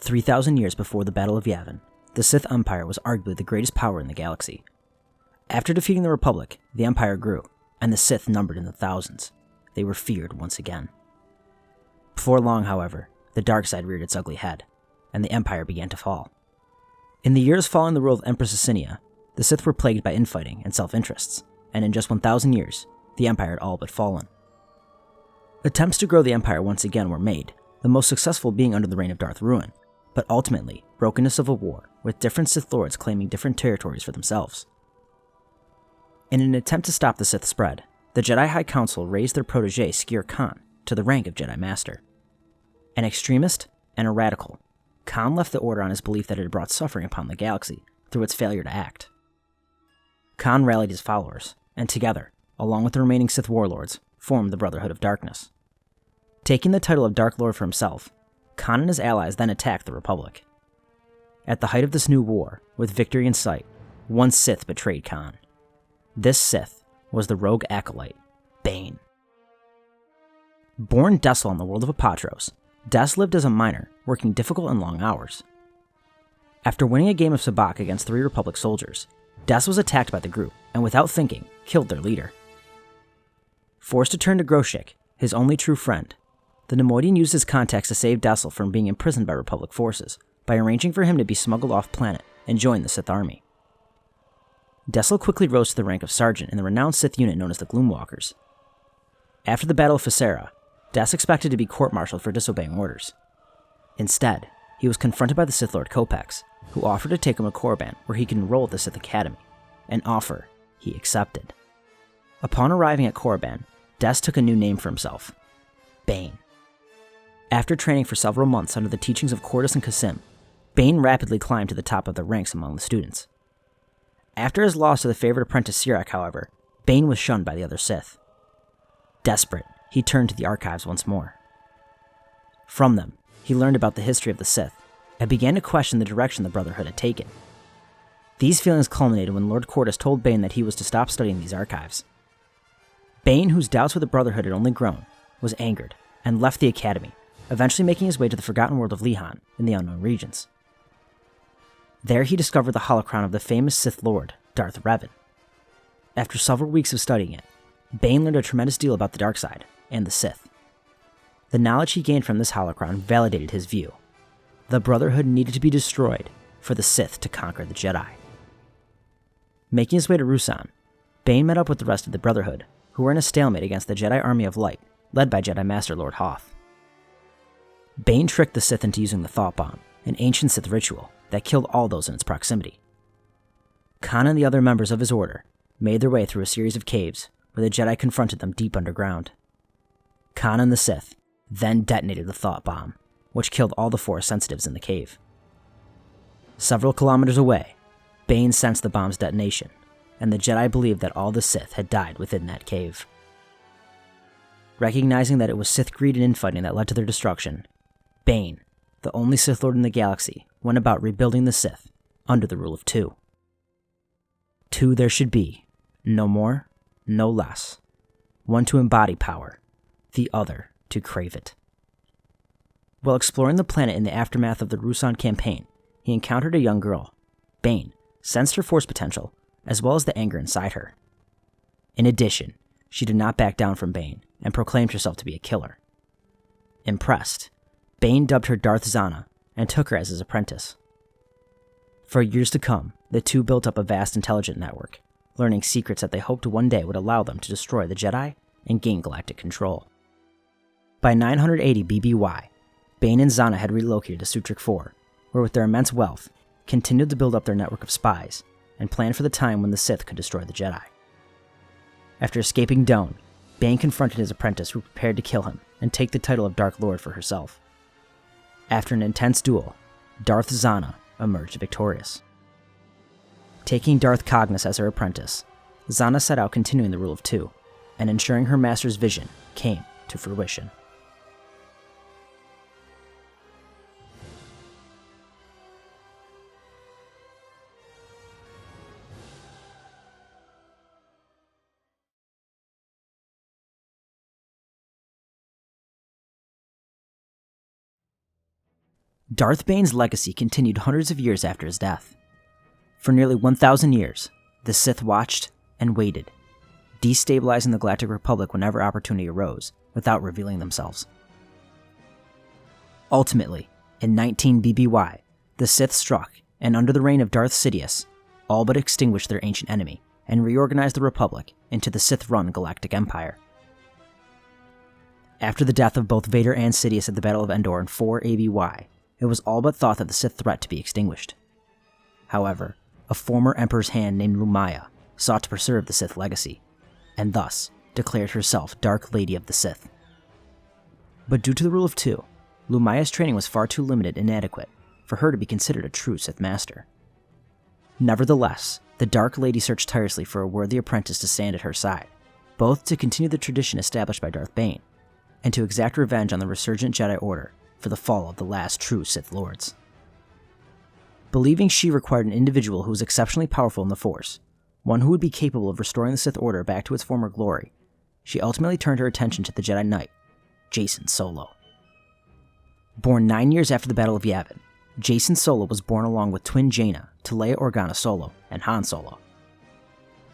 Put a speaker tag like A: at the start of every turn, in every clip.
A: 3,000 years before the Battle of Yavin, the Sith Empire was arguably the greatest power in the galaxy. After defeating the Republic, the Empire grew, and the Sith numbered in the thousands. They were feared once again. Before long, however, the dark side reared its ugly head, and the Empire began to fall. In the years following the rule of Empress Acinia, the Sith were plagued by infighting and self-interests, and in just 1,000 years, the Empire had all but fallen. Attempts to grow the Empire once again were made, the most successful being under the reign of Darth Ruin, but ultimately broke into civil war, with different Sith Lords claiming different territories for themselves. In an attempt to stop the Sith spread, the Jedi High Council raised their protege Skir Khan to the rank of Jedi Master. An extremist and a radical, Khan left the Order on his belief that it had brought suffering upon the galaxy through its failure to act. Khan rallied his followers, and together, along with the remaining Sith warlords, formed the Brotherhood of Darkness. Taking the title of Dark Lord for himself, Khan and his allies then attacked the Republic. At the height of this new war, with victory in sight, one Sith betrayed Khan. This Sith was the rogue acolyte, Bane. Born desolate in the world of Apatros, Des lived as a miner, working difficult and long hours. After winning a game of sabacc against 3 Republic soldiers, Des was attacked by the group, and without thinking, killed their leader. Forced to turn to Groshik, his only true friend, the Neimoidian used his contacts to save Dessel from being imprisoned by Republic forces, by arranging for him to be smuggled off-planet and join the Sith army. Dessel quickly rose to the rank of sergeant in the renowned Sith unit known as the Gloomwalkers. After the Battle of Physicality, Des expected to be court-martialed for disobeying orders. Instead, he was confronted by the Sith Lord Kopex, who offered to take him to Korriban where he could enroll at the Sith Academy, an offer he accepted. Upon arriving at Korriban, Des took a new name for himself, Bane. After training for several months under the teachings of Cordus and Kasim, Bane rapidly climbed to the top of the ranks among the students. After his loss to the favorite apprentice Sirak, however, Bane was shunned by the other Sith. Desperate, he turned to the archives once more. From them, he learned about the history of the Sith, and began to question the direction the Brotherhood had taken. These feelings culminated when Lord Cordus told Bane that he was to stop studying these archives. Bane, whose doubts with the Brotherhood had only grown, was angered, and left the Academy, eventually making his way to the forgotten world of Lihan in the unknown regions. There he discovered the holocron of the famous Sith Lord, Darth Revan. After several weeks of studying it, Bane learned a tremendous deal about the dark side and the Sith. The knowledge he gained from this holocron validated his view. The Brotherhood needed to be destroyed for the Sith to conquer the Jedi. Making his way to Ruusan, Bane met up with the rest of the Brotherhood, who were in a stalemate against the Jedi Army of Light, led by Jedi Master Lord Hoth. Bane tricked the Sith into using the Thought Bomb, an ancient Sith ritual that killed all those in its proximity. Khan and the other members of his order made their way through a series of caves where the Jedi confronted them deep underground. Khan and the Sith then detonated the Thought Bomb, which killed all the Force sensitives in the cave. Several kilometers away, Bane sensed the bomb's detonation, and the Jedi believed that all the Sith had died within that cave. Recognizing that it was Sith greed and infighting that led to their destruction, Bane, the only Sith Lord in the galaxy, went about rebuilding the Sith under the rule of 2. 2 there should be, no more, no less. One to embody power, the other to crave it. While exploring the planet in the aftermath of the Ruusan campaign, he encountered a young girl. Bane sensed her Force potential, as well as the anger inside her. In addition, she did not back down from Bane and proclaimed herself to be a killer. Impressed, Bane dubbed her Darth Zana and took her as his apprentice. For years to come, the two built up a vast intelligent network, learning secrets that they hoped one day would allow them to destroy the Jedi and gain galactic control. By 980 BBY, Bane and Zana had relocated to Sutric 4, where with their immense wealth, continued to build up their network of spies, and planned for the time when the Sith could destroy the Jedi. After escaping Done, Bane confronted his apprentice who prepared to kill him and take the title of Dark Lord for herself. After an intense duel, Darth Zana emerged victorious. Taking Darth Caedus as her apprentice, Zana set out continuing the rule of 2, and ensuring her master's vision came to fruition. Darth Bane's legacy continued hundreds of years after his death. For nearly 1,000 years, the Sith watched and waited, destabilizing the Galactic Republic whenever opportunity arose, without revealing themselves. Ultimately, in 19 BBY, the Sith struck, and under the reign of Darth Caedus, all but extinguished their ancient enemy, and reorganized the Republic into the Sith-run Galactic Empire. After the death of both Vader and Sidious at the Battle of Endor in 4 ABY, it was all but thought that the Sith threat to be extinguished. However, a former Emperor's hand named Lumaya sought to preserve the Sith legacy, and thus declared herself Dark Lady of the Sith. But due to the rule of two, Lumaya's training was far too limited and inadequate for her to be considered a true Sith Master. Nevertheless, the Dark Lady searched tirelessly for a worthy apprentice to stand at her side, both to continue the tradition established by Darth Bane, and to exact revenge on the resurgent Jedi Order for the fall of the last true Sith Lords. Believing she required an individual who was exceptionally powerful in the Force, one who would be capable of restoring the Sith Order back to its former glory, she ultimately turned her attention to the Jedi Knight, Jacen Solo. Born 9 years after the Battle of Yavin, Jacen Solo was born along with twin Jaina to Leia Organa Solo and Han Solo.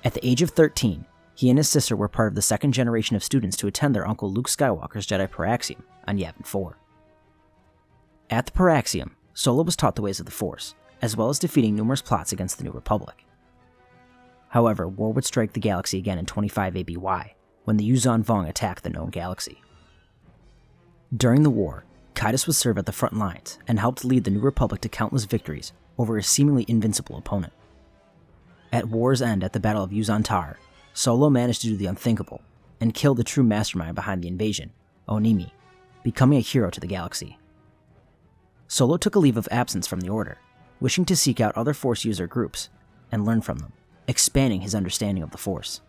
A: At the age of 13, he and his sister were part of the second generation of students to attend their uncle Luke Skywalker's Jedi Paraxium on Yavin 4. At the Paraxium, Solo was taught the ways of the Force, as well as defeating numerous plots against the New Republic. However, war would strike the galaxy again in 25 ABY, when the Yuuzhan Vong attacked the known galaxy. During the war, Caedus would serve at the front lines and helped lead the New Republic to countless victories over a seemingly invincible opponent. At war's end at the Battle of Yuuzhan Tar, Solo managed to do the unthinkable and kill the true mastermind behind the invasion, Onimi, becoming a hero to the galaxy. Solo took a leave of absence from the Order, wishing to seek out other Force user groups and learn from them, expanding his understanding of the Force.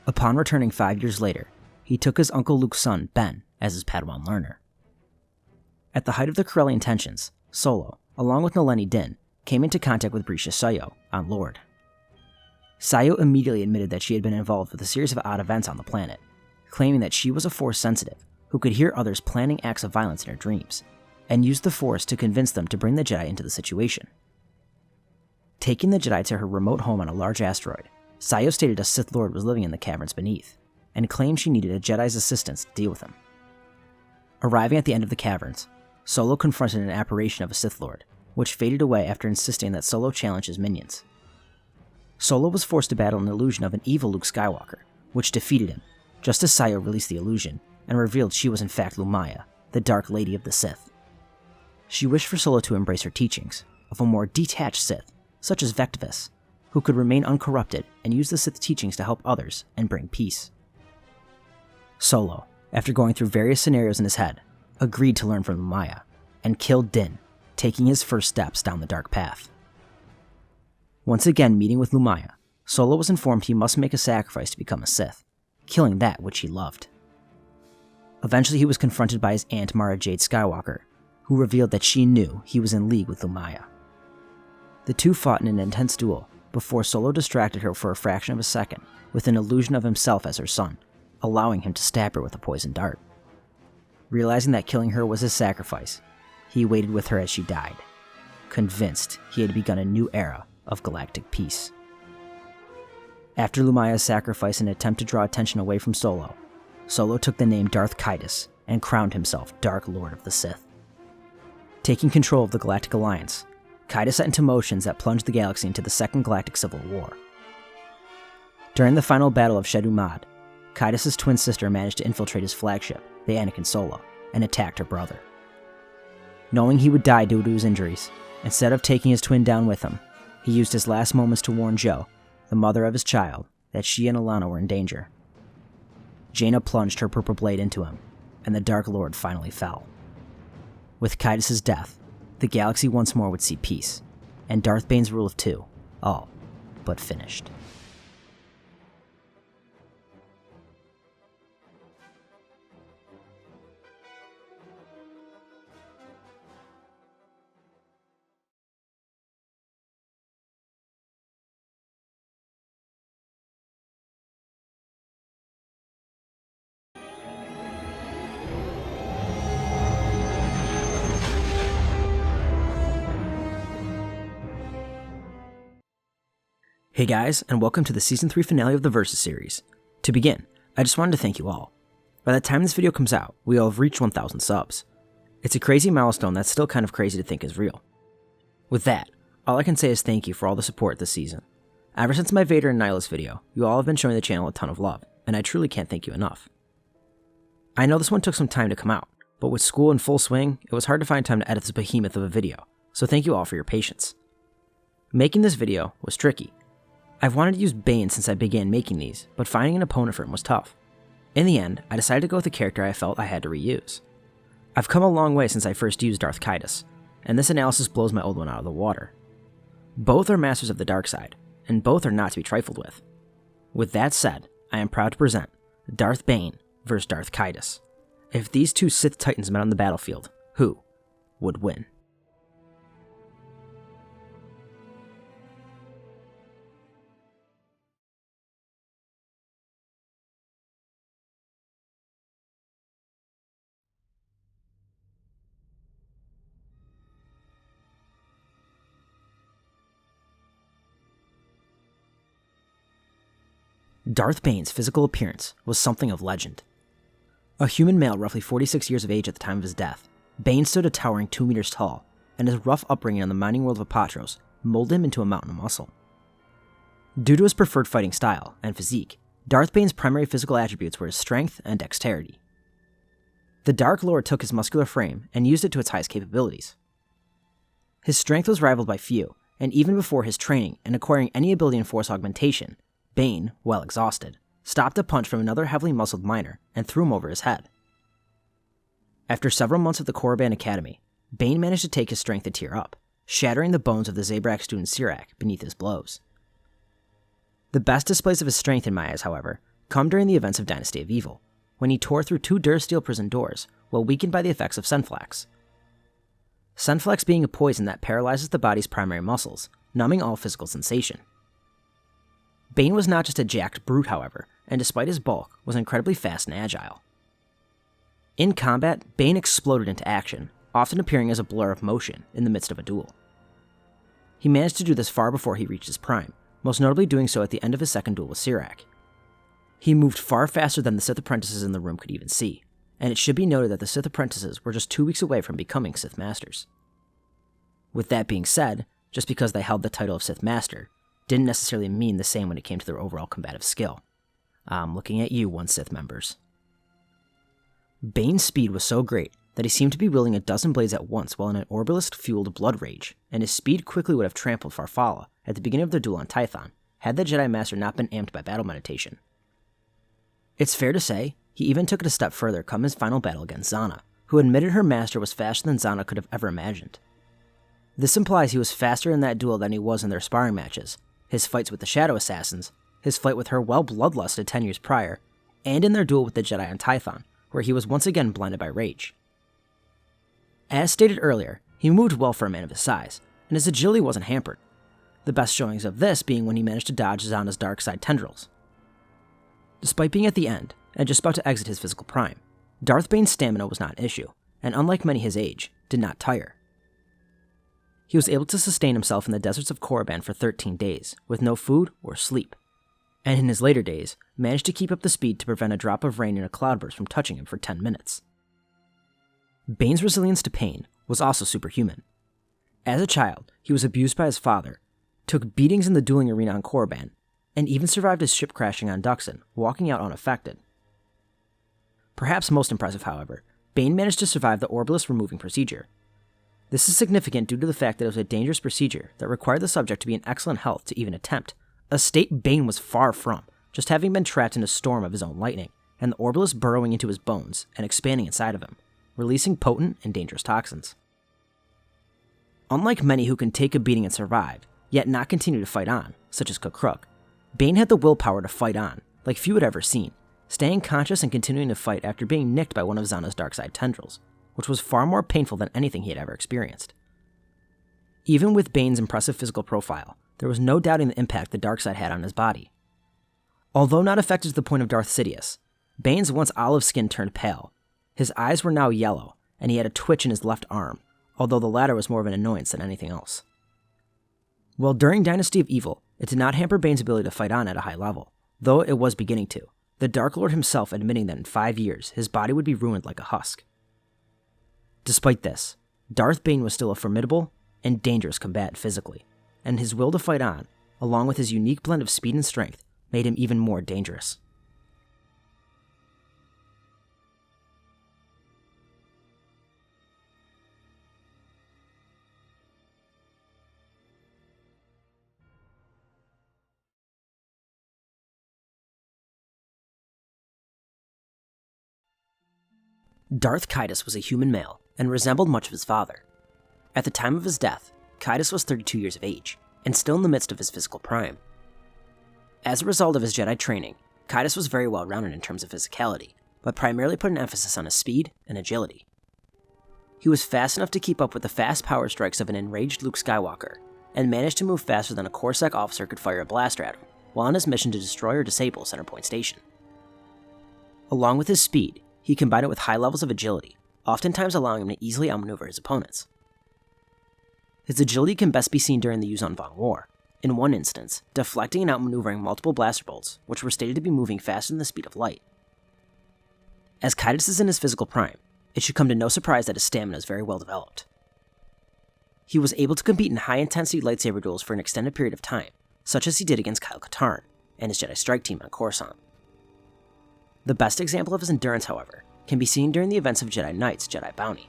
A: Upon returning 5 years later, he took his Uncle Luke's son, Ben, as his Padawan learner. At the height of the Corellian tensions, Solo, along with Naleni Din, came into contact with Brisha Sayo on Lord. Sayo immediately admitted that she had been involved with a series of odd events on the planet, claiming that she was a Force sensitive who could hear others planning acts of violence in her dreams, and used the Force to convince them to bring the Jedi into the situation. Taking the Jedi to her remote home on a large asteroid, Sayo stated a Sith Lord was living in the caverns beneath, and claimed she needed a Jedi's assistance to deal with him. Arriving at the end of the caverns, Solo confronted an apparition of a Sith Lord, which faded away after insisting that Solo challenge his minions. Solo was forced to battle an illusion of an evil Luke Skywalker, which defeated him, just as Sayo released the illusion and revealed she was in fact Lumaya, the Dark Lady of the Sith. She wished for Solo to embrace her teachings of a more detached Sith, such as Vectivus, who could remain uncorrupted and use the Sith teachings to help others and bring peace. Solo, after going through various scenarios in his head, agreed to learn from Lumaya, and killed Din, taking his first steps down the dark path. Once again meeting with Lumaya, Solo was informed he must make a sacrifice to become a Sith, killing that which he loved. Eventually he was confronted by his aunt Mara Jade Skywalker, who revealed that she knew he was in league with Lumaya. The two fought in an intense duel before Solo distracted her for a fraction of a second with an illusion of himself as her son, allowing him to stab her with a poisoned dart. Realizing that killing her was his sacrifice, he waited with her as she died, convinced he had begun a new era of galactic peace. After Lumaya's sacrifice in an attempt to draw attention away from Solo, Solo took the name Darth Caedus and crowned himself Dark Lord of the Sith. Taking control of the Galactic Alliance, Caedus set into motions that plunged the galaxy into the Second Galactic Civil War. During the final battle of Shedu Mad, Caedus' twin sister managed to infiltrate his flagship, the Anakin Solo, and attacked her brother. Knowing he would die due to his injuries, instead of taking his twin down with him, he used his last moments to warn Jo, the mother of his child, that she and Alana were in danger. Jaina plunged her purple blade into him, and the Dark Lord finally fell. With Caedus' death, the galaxy once more would see peace, and Darth Bane's rule of two, all but finished. Hey guys, and welcome to the Season 3 finale of the Versus series. To begin, I just wanted to thank you all. By the time this video comes out, we all have reached 1,000 subs. It's a crazy milestone that's still kind of crazy to think is real. With that, all I can say is thank you for all the support this season. Ever since my Vader and Nihilus video, you all have been showing the channel a ton of love, and I truly can't thank you enough. I know this one took some time to come out, but with school in full swing, it was hard to find time to edit this behemoth of a video, so thank you all for your patience. Making this video was tricky. I've wanted to use Bane since I began making these, but finding an opponent for him was tough. In the end, I decided to go with a character I felt I had to reuse. I've come a long way since I first used Darth Caedus, and this analysis blows my old one out of the water. Both are masters of the dark side, and both are not to be trifled with. With that said, I am proud to present Darth Bane vs. Darth Caedus. If these two Sith titans met on the battlefield, who would win? Darth Bane's physical appearance was something of legend. A human male roughly 46 years of age at the time of his death, Bane stood a towering 2 meters tall, and his rough upbringing on the mining world of Apatros molded him into a mountain of muscle. Due to his preferred fighting style and physique, Darth Bane's primary physical attributes were his strength and dexterity. The Dark Lord took his muscular frame and used it to its highest capabilities. His strength was rivaled by few, and even before his training and acquiring any ability in force augmentation, Bane, well exhausted, stopped a punch from another heavily muscled miner and threw him over his head. After several months at the Korriban Academy, Bane managed to take his strength a tier up, shattering the bones of the Zabrak student Sirak beneath his blows. The best displays of his strength in my eyes, however, come during the events of Dynasty of Evil, when he tore through 2 Durasteel prison doors while weakened by the effects of Senflax. Senflax being a poison that paralyzes the body's primary muscles, numbing all physical sensation. Bane was not just a jacked brute, however, and despite his bulk, was incredibly fast and agile. In combat, Bane exploded into action, often appearing as a blur of motion in the midst of a duel. He managed to do this far before he reached his prime, most notably doing so at the end of his second duel with Sirak. He moved far faster than the Sith apprentices in the room could even see, and it should be noted that the Sith apprentices were just 2 weeks away from becoming Sith Masters. With that being said, just because they held the title of Sith Master, didn't necessarily mean the same when it came to their overall combative skill. I'm looking at you, one Sith members. Bane's speed was so great that he seemed to be wielding a dozen blades at once while in an Orbalist-fueled blood rage, and his speed quickly would have trampled Farfalla at the beginning of their duel on Tython, had the Jedi Master not been amped by battle meditation. It's fair to say, he even took it a step further come his final battle against Zana, who admitted her master was faster than Zana could have ever imagined. This implies he was faster in that duel than he was in their sparring matches, his fights with the Shadow Assassins, his fight with her well-bloodlusted 10 years prior, and in their duel with the Jedi on Tython, where he was once again blinded by rage. As stated earlier, he moved well for a man of his size, and his agility wasn't hampered, the best showings of this being when he managed to dodge Zana's dark side tendrils. Despite being at the end, and just about to exit his physical prime, Darth Bane's stamina was not an issue, and unlike many his age, did not tire. He was able to sustain himself in the deserts of Korriban for 13 days, with no food or sleep, and in his later days, managed to keep up the speed to prevent a drop of rain in a cloudburst from touching him for 10 minutes. Bane's resilience to pain was also superhuman. As a child, he was abused by his father, took beatings in the dueling arena on Korriban, and even survived his ship crashing on Duxon, walking out unaffected. Perhaps most impressive, however, Bane managed to survive the Orbalist removing procedure. This is significant due to the fact that it was a dangerous procedure that required the subject to be in excellent health to even attempt, a state Bane was far from, just having been trapped in a storm of his own lightning, and the Orbalist burrowing into his bones and expanding inside of him, releasing potent and dangerous toxins. Unlike many who can take a beating and survive, yet not continue to fight on, such as Kukruk, Bane had the willpower to fight on, like few had ever seen, staying conscious and continuing to fight after being nicked by one of Zana's dark side tendrils, which was far more painful than anything he had ever experienced. Even with Bane's impressive physical profile, there was no doubting the impact the dark side had on his body. Although not affected to the point of Darth Sidious, Bane's once olive skin turned pale, his eyes were now yellow, and he had a twitch in his left arm, although the latter was more of an annoyance than anything else. While during Dynasty of Evil, It did not hamper Bane's ability to fight on at a high level, though it was beginning to, the Dark Lord himself admitting that in 5 years his body would be ruined like a husk. Despite this, Darth Bane was still a formidable and dangerous combatant physically, and his will to fight on, along with his unique blend of speed and strength, made him even more dangerous. Darth Caedus was a human male and resembled much of his father. At the time of his death, Caedus was 32 years of age, and still in the midst of his physical prime. As a result of his Jedi training, Caedus was very well rounded in terms of physicality, but primarily put an emphasis on his speed and agility. He was fast enough to keep up with the fast power strikes of an enraged Luke Skywalker, and managed to move faster than a Corsac officer could fire a blaster at him, while on his mission to destroy or disable Centerpoint Station. Along with his speed, he combined it with high levels of agility, oftentimes allowing him to easily outmaneuver his opponents. His agility can best be seen during the Yuuzhan Vong War, in one instance, deflecting and outmaneuvering multiple blaster bolts, which were stated to be moving faster than the speed of light. As Caedus is in his physical prime, it should come to no surprise that his stamina is very well developed. He was able to compete in high-intensity lightsaber duels for an extended period of time, such as he did against Kyle Katarn and his Jedi Strike Team on Coruscant. The best example of his endurance, however, can be seen during the events of Jedi Knight's Jedi Bounty,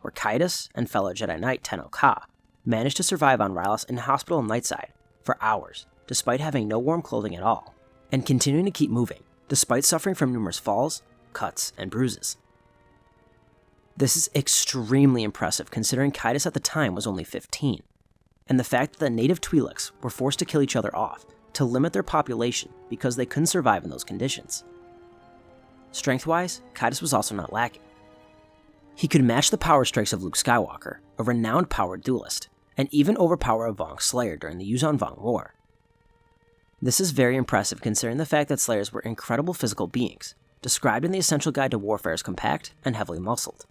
A: where Caedus and fellow Jedi Knight Tenno Ka managed to survive on Rylos in hospital and Nightside for hours, despite having no warm clothing at all, and continuing to keep moving, despite suffering from numerous falls, cuts, and bruises. This is extremely impressive considering Caedus at the time was only 15, and the fact that the native Twi'leks were forced to kill each other off to limit their population because they couldn't survive in those conditions. Strength-wise, Caedus was also not lacking. He could match the power strikes of Luke Skywalker, a renowned powered duelist, and even overpower a Vong Slayer during the Yuuzhan Vong War. This is very impressive considering the fact that Slayers were incredible physical beings, described in the Essential Guide to Warfare as compact and heavily muscled.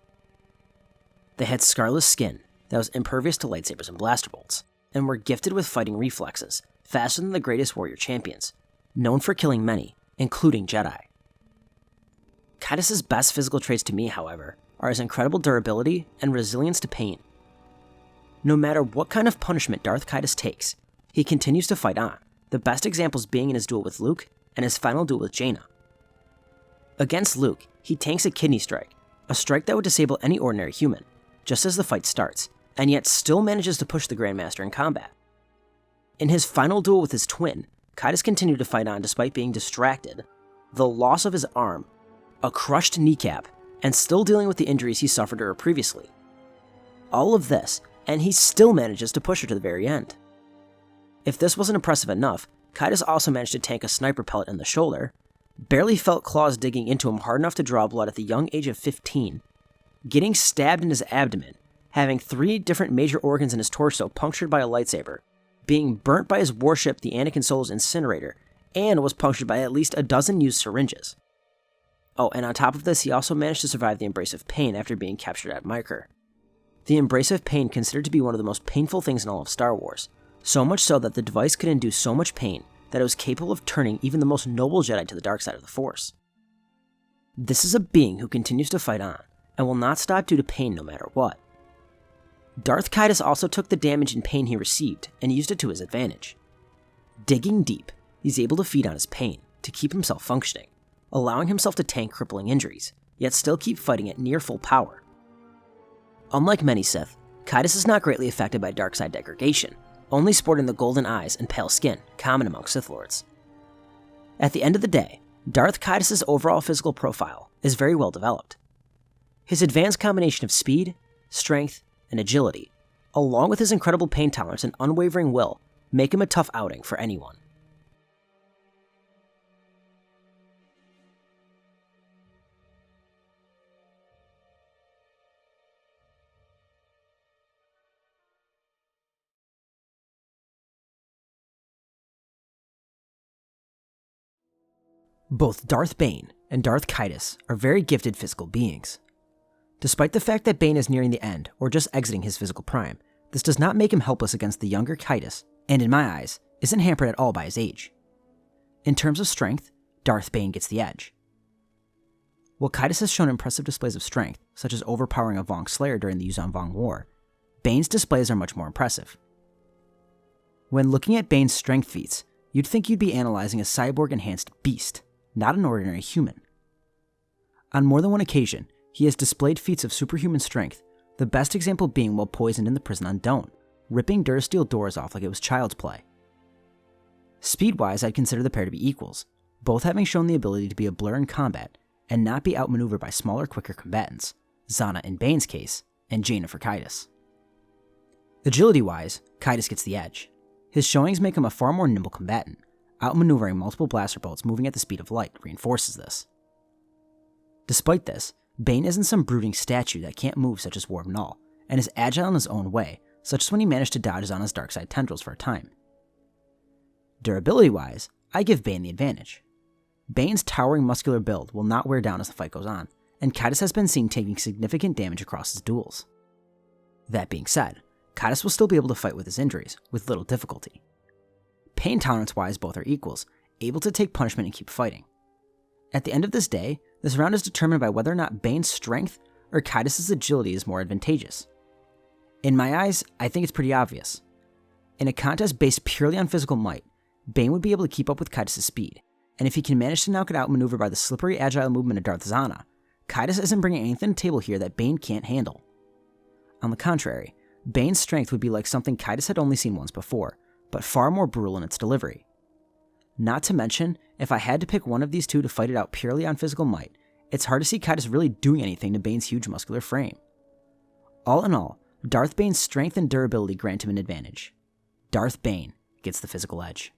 A: They had scarless skin that was impervious to lightsabers and blaster bolts, and were gifted with fighting reflexes faster than the greatest warrior champions, known for killing many, including Jedi. Caedus' best physical traits to me, however, are his incredible durability and resilience to pain. No matter what kind of punishment Darth Caedus takes, he continues to fight on, the best examples being in his duel with Luke and his final duel with Jaina. Against Luke, he tanks a kidney strike, a strike that would disable any ordinary human, just as the fight starts, and yet still manages to push the Grandmaster in combat. In his final duel with his twin, Caedus continued to fight on despite being distracted, the loss of his arm, a crushed kneecap, and still dealing with the injuries he suffered to her previously. All of this, and he still manages to push her to the very end. If this wasn't impressive enough, Caedus also managed to tank a sniper pellet in the shoulder, barely felt claws digging into him hard enough to draw blood at the young age of 15, getting stabbed in his abdomen, having 3 different major organs in his torso punctured by a lightsaber, being burnt by his warship the Anakin Solo's incinerator, and was punctured by at least a dozen used syringes. Oh, and on top of this, he also managed to survive the Embrace of Pain after being captured at Myrkr. The Embrace of Pain considered to be one of the most painful things in all of Star Wars, so much so that the device could induce so much pain that it was capable of turning even the most noble Jedi to the dark side of the Force. This is a being who continues to fight on, and will not stop due to pain no matter what. Darth Caedus also took the damage and pain he received and used it to his advantage. Digging deep, he's able to feed on his pain to keep himself functioning, allowing himself to tank crippling injuries, yet still keep fighting at near full power. Unlike many Sith, Caedus is not greatly affected by dark side degradation, only sporting the golden eyes and pale skin common among Sith Lords. At the end of the day, Darth Caedus' overall physical profile is very well developed. His advanced combination of speed, strength, and agility, along with his incredible pain tolerance and unwavering will, make him a tough outing for anyone. Both Darth Bane and Darth Caedus are very gifted physical beings. Despite the fact that Bane is nearing the end or just exiting his physical prime, this does not make him helpless against the younger Caedus, and in my eyes, isn't hampered at all by his age. In terms of strength, Darth Bane gets the edge. While Caedus has shown impressive displays of strength, such as overpowering a Vong Slayer during the Yuuzhan Vong War, Bane's displays are much more impressive. When looking at Bane's strength feats, you'd think you'd be analyzing a cyborg-enhanced beast, not an ordinary human. On more than one occasion, he has displayed feats of superhuman strength, the best example being while poisoned in the prison on Done, ripping Durasteel doors off like it was child's play. Speed-wise, I'd consider the pair to be equals, both having shown the ability to be a blur in combat and not be outmaneuvered by smaller, quicker combatants, Zana in Bane's case, and Jaina for Caedus. Agility-wise, Caedus gets the edge. His showings make him a far more nimble combatant. Outmaneuvering multiple blaster bolts moving at the speed of light reinforces this. Despite this, Bane isn't some brooding statue that can't move such as Warp Null, and is agile in his own way, such as when he managed to dodge Zana's dark side tendrils for a time. Durability-wise, I give Bane the advantage. Bane's towering muscular build will not wear down as the fight goes on, and Caedus has been seen taking significant damage across his duels. That being said, Caedus will still be able to fight with his injuries, with little difficulty. Pain tolerance-wise, both are equals, able to take punishment and keep fighting. At the end of this day, this round is determined by whether or not Bane's strength or Caedus' agility is more advantageous. In my eyes, I think it's pretty obvious. In a contest based purely on physical might, Bane would be able to keep up with Caedus' speed, and if he can manage to knock it out maneuvered by the slippery, agile movement of Darth Zana, Caedus isn't bringing anything to the table here that Bane can't handle. On the contrary, Bane's strength would be like something Caedus had only seen once before, but far more brutal in its delivery. Not to mention, if I had to pick one of these two to fight it out purely on physical might, it's hard to see Caedus really doing anything to Bane's huge muscular frame. All in all, Darth Bane's strength and durability grant him an advantage. Darth Bane gets the physical edge.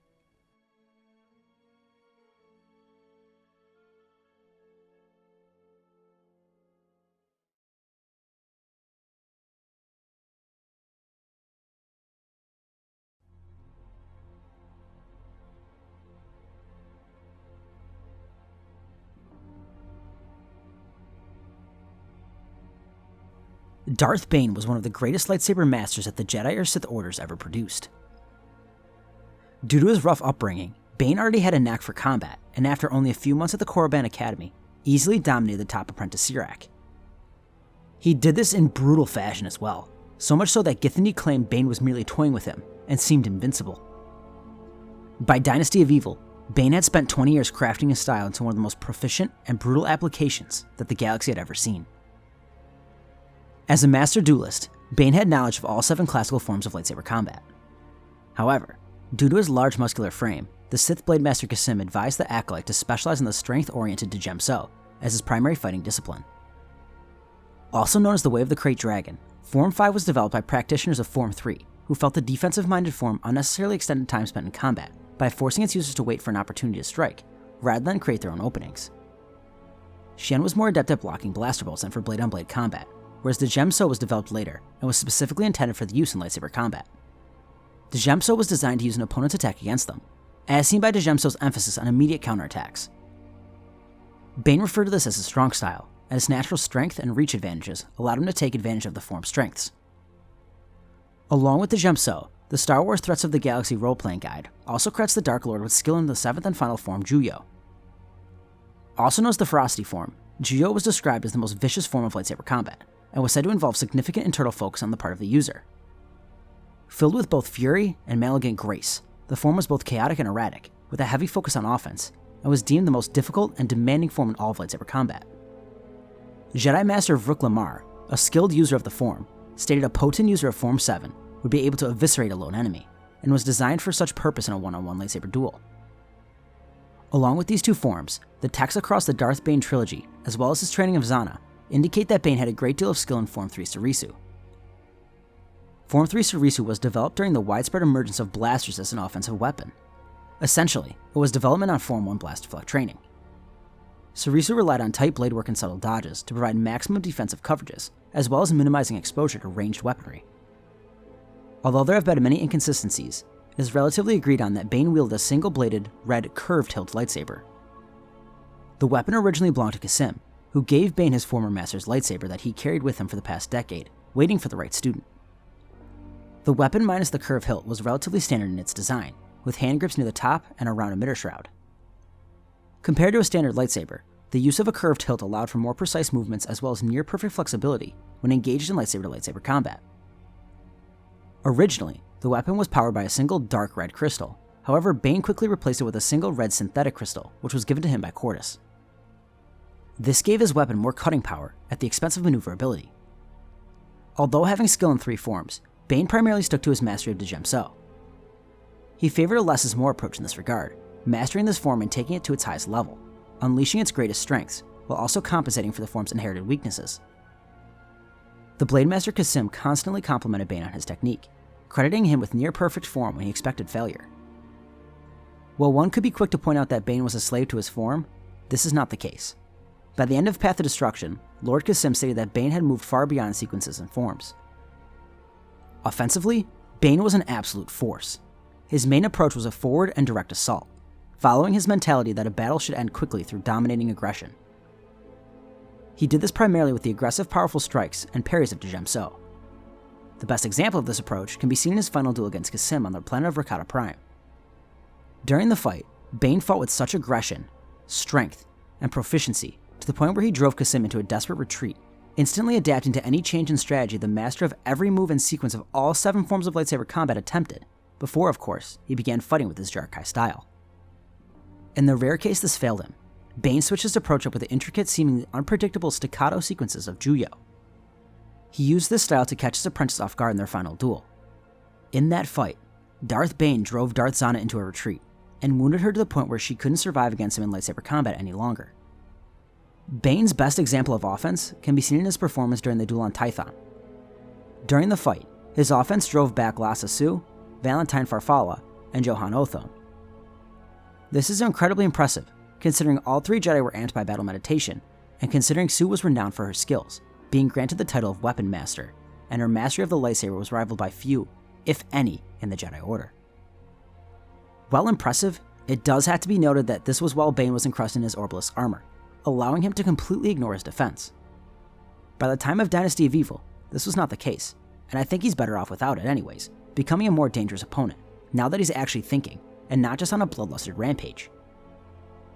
A: Darth Bane was one of the greatest lightsaber masters that the Jedi or Sith orders ever produced. Due to his rough upbringing, Bane already had a knack for combat, and after only a few months at the Korriban Academy, easily dominated the top apprentice Sirak. He did this in brutal fashion as well, so much so that Githandi claimed Bane was merely toying with him, and seemed invincible. By Dynasty of Evil, Bane had spent 20 years crafting his style into one of the most proficient and brutal applications that the galaxy had ever seen. As a master duelist, Bane had knowledge of all 7 classical forms of lightsaber combat. However, due to his large muscular frame, the Sith Blade Master Kasim advised the Acolyte to specialize in the strength-oriented Djemso as his primary fighting discipline. Also known as the Way of the Krayt Dragon, Form 5 was developed by practitioners of Form 3, who felt the defensive-minded form unnecessarily extended time spent in combat by forcing its users to wait for an opportunity to strike, rather than create their own openings. Xian was more adept at blocking blaster bolts than for blade-on-blade combat, whereas the Djemso was developed later and was specifically intended for the use in lightsaber combat. The Djemso was designed to use an opponent's attack against them, as seen by Djemso's emphasis on immediate counterattacks. Bane referred to this as his strong style, and his natural strength and reach advantages allowed him to take advantage of the form's strengths. Along with the Djemso, the Star Wars Threats of the Galaxy role-playing guide also credits the Dark Lord with skill in the 7th and final form, Juyo. Also known as the Ferocity form, Juyo was described as the most vicious form of lightsaber combat, and was said to involve significant internal focus on the part of the user. Filled with both fury and malignant grace, the form was both chaotic and erratic, with a heavy focus on offense, and was deemed the most difficult and demanding form in all of lightsaber combat. Jedi Master Vrook Lamar, a skilled user of the form, stated a potent user of Form 7 would be able to eviscerate a lone enemy, and was designed for such purpose in a one-on-one lightsaber duel. Along with these two forms, the texts across the Darth Bane trilogy, as well as his training of Zana, indicate that Bane had a great deal of skill in Form 3 Sarisu. Form 3 Sarisu was developed during the widespread emergence of blasters as an offensive weapon. Essentially, it was development on Form 1 blast deflect training. Sarisu relied on tight blade work and subtle dodges to provide maximum defensive coverages, as well as minimizing exposure to ranged weaponry. Although there have been many inconsistencies, it is relatively agreed on that Bane wielded a single-bladed, red, curved hilt lightsaber. The weapon originally belonged to Kasim, who gave Bane his former master's lightsaber that he carried with him for the past decade, waiting for the right student. The weapon minus the curved hilt was relatively standard in its design, with hand grips near the top and a round emitter shroud. Compared to a standard lightsaber, the use of a curved hilt allowed for more precise movements as well as near-perfect flexibility when engaged in lightsaber-to-lightsaber combat. Originally, the weapon was powered by a single dark red crystal. However, Bane quickly replaced it with a single red synthetic crystal, which was given to him by Caedus. This gave his weapon more cutting power at the expense of maneuverability. Although having skill in 3 forms, Bane primarily stuck to his mastery of Djemso. He favored a less is more approach in this regard, mastering this form and taking it to its highest level, unleashing its greatest strengths, while also compensating for the form's inherited weaknesses. The Blade Master Kasim constantly complimented Bane on his technique, crediting him with near-perfect form when he expected failure. While one could be quick to point out that Bane was a slave to his form, this is not the case. By the end of Path to Destruction, Lord Kasim stated that Bane had moved far beyond sequences and forms. Offensively, Bane was an absolute force. His main approach was a forward and direct assault, following his mentality that a battle should end quickly through dominating aggression. He did this primarily with the aggressive, powerful strikes and parries of Djemso. The best example of this approach can be seen in his final duel against Kasim on the planet of Rakata Prime. During the fight, Bane fought with such aggression, strength, and proficiency to the point where he drove Kasim into a desperate retreat, instantly adapting to any change in strategy the master of every move and sequence of all 7 forms of lightsaber combat attempted, before, of course, he began fighting with his Jarkai style. In the rare case this failed him, Bane switched his approach up with the intricate, seemingly unpredictable staccato sequences of Juyo. He used this style to catch his apprentice off guard in their final duel. In that fight, Darth Bane drove Darth Zana into a retreat, and wounded her to the point where she couldn't survive against him in lightsaber combat any longer. Bane's best example of offense can be seen in his performance during the duel on Tython. During the fight, his offense drove back Lassa Su, Valentine Farfalla, and Johan Othone. This is incredibly impressive, considering all 3 Jedi were amped by battle meditation, and considering Su was renowned for her skills, being granted the title of Weapon Master, and her mastery of the lightsaber was rivaled by few, if any, in the Jedi Order. While impressive, it does have to be noted that this was while Bane was encrusted in his Orbalisk armor, allowing him to completely ignore his defense. By the time of Dynasty of Evil, this was not the case, and I think he's better off without it anyways, becoming a more dangerous opponent, now that he's actually thinking, and not just on a bloodlusted rampage.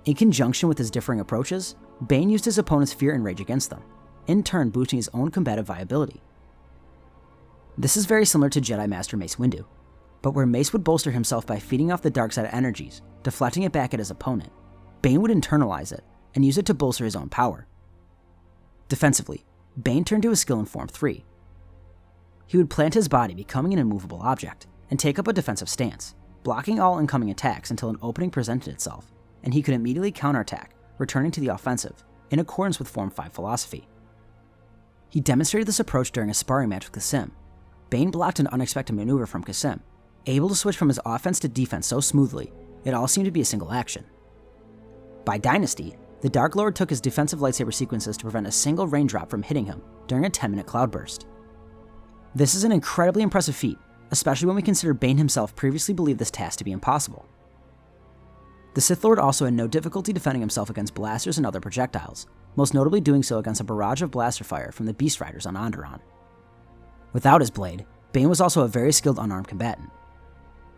A: In conjunction with his differing approaches, Bane used his opponent's fear and rage against them, in turn boosting his own combative viability. This is very similar to Jedi Master Mace Windu, but where Mace would bolster himself by feeding off the dark side energies, deflecting it back at his opponent, Bane would internalize it and use it to bolster his own power. Defensively, Bane turned to his skill in Form 3. He would plant his body, becoming an immovable object, and take up a defensive stance, blocking all incoming attacks until an opening presented itself, and he could immediately counterattack, returning to the offensive, in accordance with Form 5 philosophy. He demonstrated this approach during a sparring match with Kasim. Bane blocked an unexpected maneuver from Kasim, able to switch from his offense to defense so smoothly, it all seemed to be a single action. By Dynasty, the Dark Lord took his defensive lightsaber sequences to prevent a single raindrop from hitting him during a 10-minute cloudburst. This is an incredibly impressive feat, especially when we consider Bane himself previously believed this task to be impossible. The Sith Lord also had no difficulty defending himself against blasters and other projectiles, most notably doing so against a barrage of blaster fire from the Beast Riders on Onderon. Without his blade, Bane was also a very skilled unarmed combatant.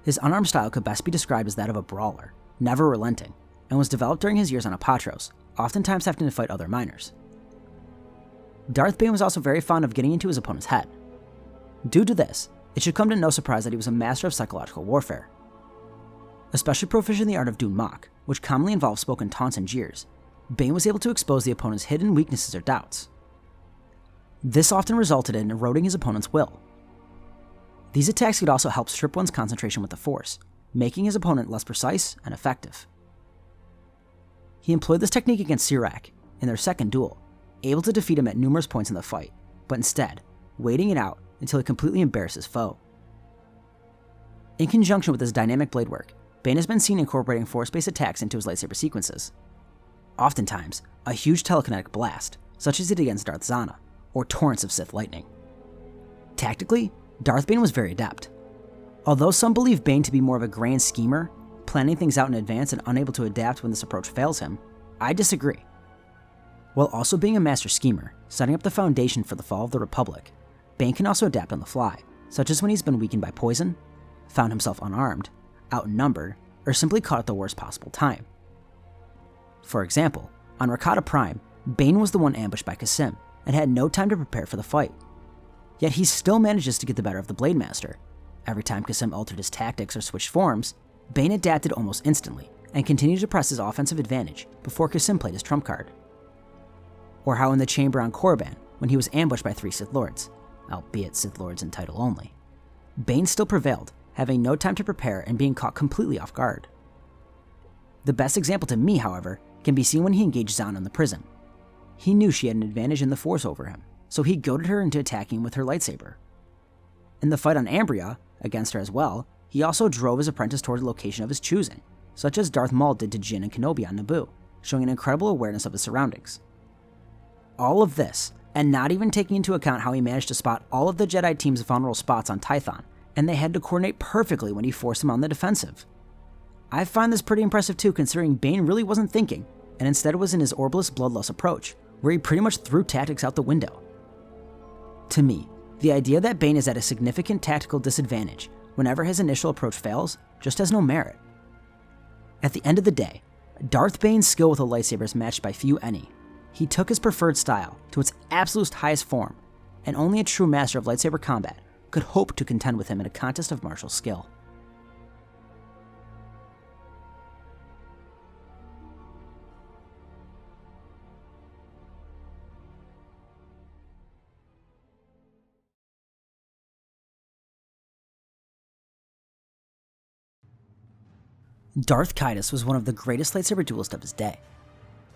A: His unarmed style could best be described as that of a brawler, never relenting, and was developed during his years on Apatros, oftentimes having to fight other minors. Darth Bane was also very fond of getting into his opponent's head. Due to this, it should come to no surprise that he was a master of psychological warfare. Especially proficient in the art of Dun Mok, which commonly involves spoken taunts and jeers, Bane was able to expose the opponent's hidden weaknesses or doubts. This often resulted in eroding his opponent's will. These attacks could also help strip one's concentration with the Force, making his opponent less precise and effective. He employed this technique against Sirak in their second duel, able to defeat him at numerous points in the fight, but instead, waiting it out until he completely embarrassed his foe. In conjunction with his dynamic blade work, Bane has been seen incorporating Force-based attacks into his lightsaber sequences. Oftentimes, a huge telekinetic blast, such as he did against Darth Zana, or torrents of Sith lightning. Tactically, Darth Bane was very adept. Although some believe Bane to be more of a grand schemer, planning things out in advance and unable to adapt when this approach fails him, I disagree. While also being a master schemer, setting up the foundation for the fall of the Republic, Bane can also adapt on the fly, such as when he's been weakened by poison, found himself unarmed, outnumbered, or simply caught at the worst possible time. For example, on Rakata Prime, Bane was the one ambushed by Kasim and had no time to prepare for the fight. Yet he still manages to get the better of the Blade Master. Every time Kasim altered his tactics or switched forms, Bane adapted almost instantly and continued to press his offensive advantage before Kasim played his trump card. Or how in the chamber on Korriban, when he was ambushed by 3 Sith Lords, albeit Sith Lords in title only, Bane still prevailed, having no time to prepare and being caught completely off guard. The best example to me, however, can be seen when he engaged Zana in the prison. He knew she had an advantage in the Force over him, so he goaded her into attacking with her lightsaber. In the fight on Ambria, against her as well, he also drove his apprentice toward a location of his choosing, such as Darth Maul did to Jin and Kenobi on Naboo, showing an incredible awareness of his surroundings. All of this, and not even taking into account how he managed to spot all of the Jedi team's vulnerable spots on Tython, and they had to coordinate perfectly when he forced them on the defensive. I find this pretty impressive too, considering Bane really wasn't thinking, and instead was in his orbless bloodlust approach, where he pretty much threw tactics out the window. To me, the idea that Bane is at a significant tactical disadvantage whenever his initial approach fails just has no merit. At the end of the day, Darth Bane's skill with a lightsaber is matched by few any. He took his preferred style to its absolute highest form, and only a true master of lightsaber combat could hope to contend with him in a contest of martial skill. Darth Caedus was one of the greatest lightsaber duelists of his day.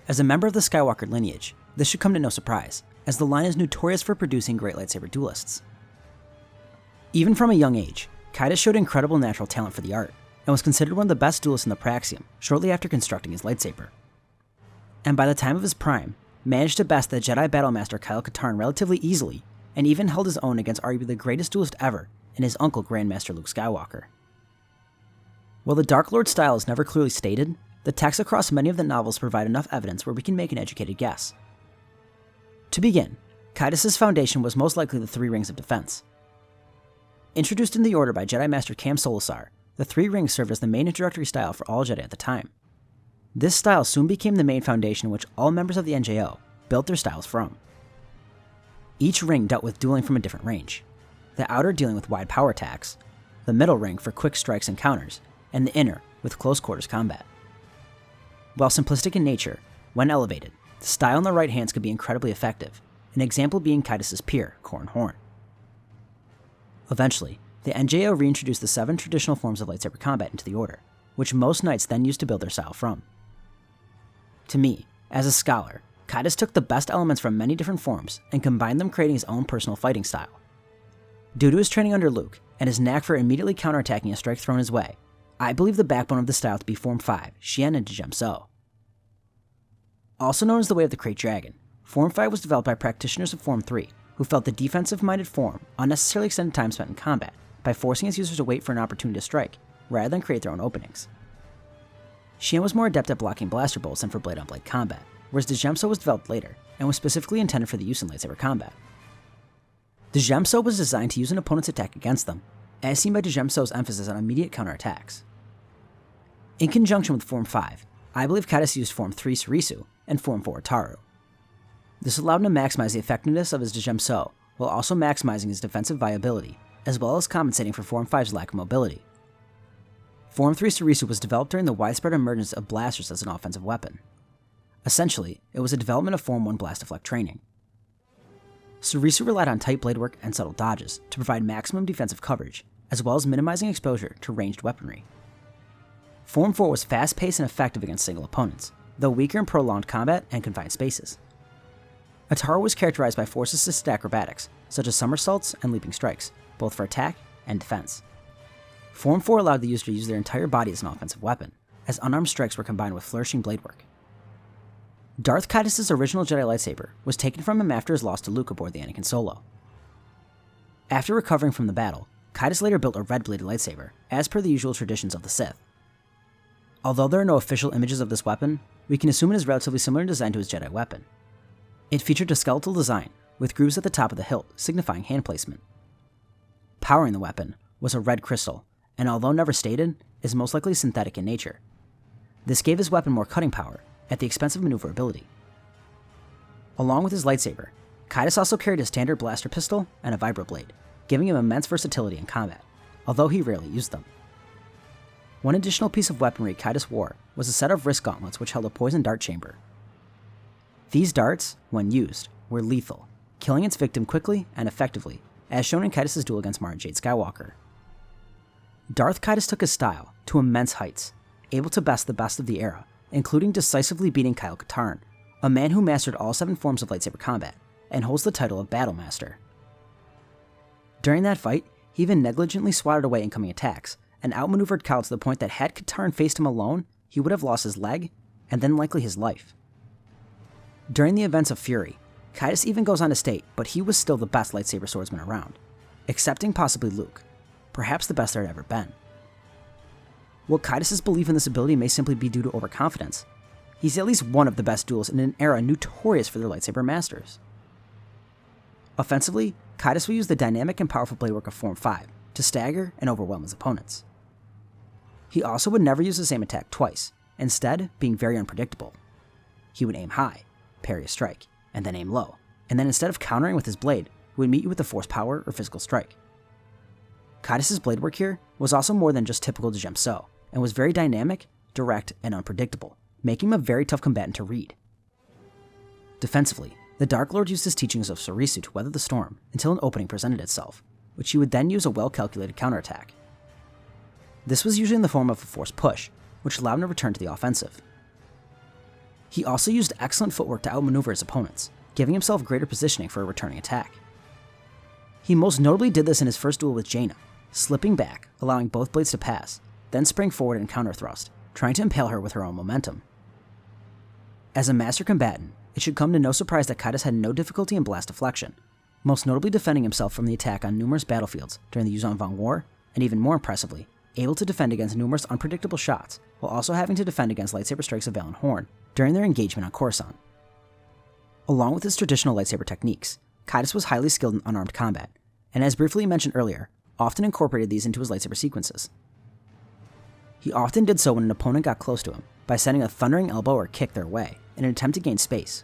A: As a member of the Skywalker lineage, this should come to no surprise, as the line is notorious for producing great lightsaber duelists. Even from a young age, Caedus showed incredible natural talent for the art, and was considered one of the best duelists in the Praxium shortly after constructing his lightsaber. And by the time of his prime, managed to best the Jedi Battlemaster Kyle Katarn relatively easily, and even held his own against arguably the greatest duelist ever in his uncle Grandmaster Luke Skywalker. While the Dark Lord style is never clearly stated, the texts across many of the novels provide enough evidence where we can make an educated guess. To begin, Caedus' foundation was most likely the 3 Rings of Defense. Introduced in the order by Jedi Master Cam Solusar, the 3 Rings served as the main introductory style for all Jedi at the time. This style soon became the main foundation in which all members of the NJO built their styles from. Each ring dealt with dueling from a different range, the outer dealing with wide power attacks, the middle ring for quick strikes and counters, and the inner with close quarters combat. While simplistic in nature, when elevated, the style in the right hands could be incredibly effective, an example being Caedus' peer, Corran Horn. Eventually, the NJO reintroduced the 7 traditional forms of lightsaber combat into the order, which most knights then used to build their style from. To me, as a scholar, Caedus took the best elements from many different forms and combined them, creating his own personal fighting style. Due to his training under Luke, and his knack for immediately counterattacking a strike thrown his way, I believe the backbone of the style to be Form 5, Xian and Djemso. Also known as the Way of the Krayt Dragon, Form 5 was developed by practitioners of Form 3, who felt the defensive-minded form unnecessarily extended time spent in combat by forcing its users to wait for an opportunity to strike, rather than create their own openings. Xian was more adept at blocking blaster bolts than for blade-on-blade combat, whereas Djemso was developed later, and was specifically intended for the use in lightsaber combat. Djemso was designed to use an opponent's attack against them, as seen by Djemso's emphasis on immediate counterattacks. In conjunction with Form 5, I believe Caedus used Form 3 Surisu and Form 4 Taru. This allowed him to maximize the effectiveness of his Djemso, while also maximizing his defensive viability, as well as compensating for Form 5's lack of mobility. Form 3 Surisu was developed during the widespread emergence of blasters as an offensive weapon. Essentially, it was a development of Form 1 blast deflect training. Surisu relied on tight blade work and subtle dodges to provide maximum defensive coverage, as well as minimizing exposure to ranged weaponry. Form 4 was fast-paced and effective against single opponents, though weaker in prolonged combat and confined spaces. Ataru was characterized by force-assisted acrobatics, such as somersaults and leaping strikes, both for attack and defense. Form 4 allowed the user to use their entire body as an offensive weapon, as unarmed strikes were combined with flourishing blade work. Darth Caedus' original Jedi lightsaber was taken from him after his loss to Luke aboard the Anakin Solo. After recovering from the battle, Caedus later built a red-bladed lightsaber, as per the usual traditions of the Sith. Although there are no official images of this weapon, we can assume it is relatively similar in design to his Jedi weapon. It featured a skeletal design, with grooves at the top of the hilt signifying hand placement. Powering the weapon was a red crystal, and although never stated, is most likely synthetic in nature. This gave his weapon more cutting power, at the expense of maneuverability. Along with his lightsaber, Caedus also carried a standard blaster pistol and a vibroblade, giving him immense versatility in combat, although he rarely used them. One additional piece of weaponry Caedus wore was a set of wrist gauntlets which held a poison dart chamber. These darts, when used, were lethal, killing its victim quickly and effectively, as shown in Caedus' duel against Mara Jade Skywalker. Darth Caedus took his style to immense heights, able to best the best of the era, including decisively beating Kyle Katarn, a man who mastered all 7 forms of lightsaber combat, and holds the title of Battle Master. During that fight, he even negligently swatted away incoming attacks, and outmaneuvered Kyle to the point that had Katarn faced him alone, he would have lost his leg, and then likely his life. During the events of Fury, Caedus even goes on to state, but he was still the best lightsaber swordsman around, excepting possibly Luke, perhaps the best there had ever been. While Caedus' belief in this ability may simply be due to overconfidence, he's at least one of the best duelists in an era notorious for their lightsaber masters. Offensively, Caedus will use the dynamic and powerful bladework of Form 5 to stagger and overwhelm his opponents. He also would never use the same attack twice, instead being very unpredictable. He would aim high, parry a strike, and then aim low, and then instead of countering with his blade, he would meet you with a force power or physical strike. Caedus' blade work here was also more than just typical de Gemso, and was very dynamic, direct, and unpredictable, making him a very tough combatant to read. Defensively, the Dark Lord used his teachings of Sorisu to weather the storm until an opening presented itself, which he would then use a well-calculated counterattack. This was usually in the form of a force push, which allowed him to return to the offensive. He also used excellent footwork to outmaneuver his opponents, giving himself greater positioning for a returning attack. He most notably did this in his first duel with Jaina, slipping back, allowing both blades to pass, then sprang forward and counter-thrust, trying to impale her with her own momentum. As a master combatant, it should come to no surprise that Caedus had no difficulty in blast deflection, most notably defending himself from the attack on numerous battlefields during the Yuuzhan Vong War, and even more impressively, able to defend against numerous unpredictable shots, while also having to defend against lightsaber strikes of Valen Horn during their engagement on Coruscant. Along with his traditional lightsaber techniques, Caedus was highly skilled in unarmed combat, and as briefly mentioned earlier, often incorporated these into his lightsaber sequences. He often did so when an opponent got close to him, by sending a thundering elbow or kick their way in an attempt to gain space.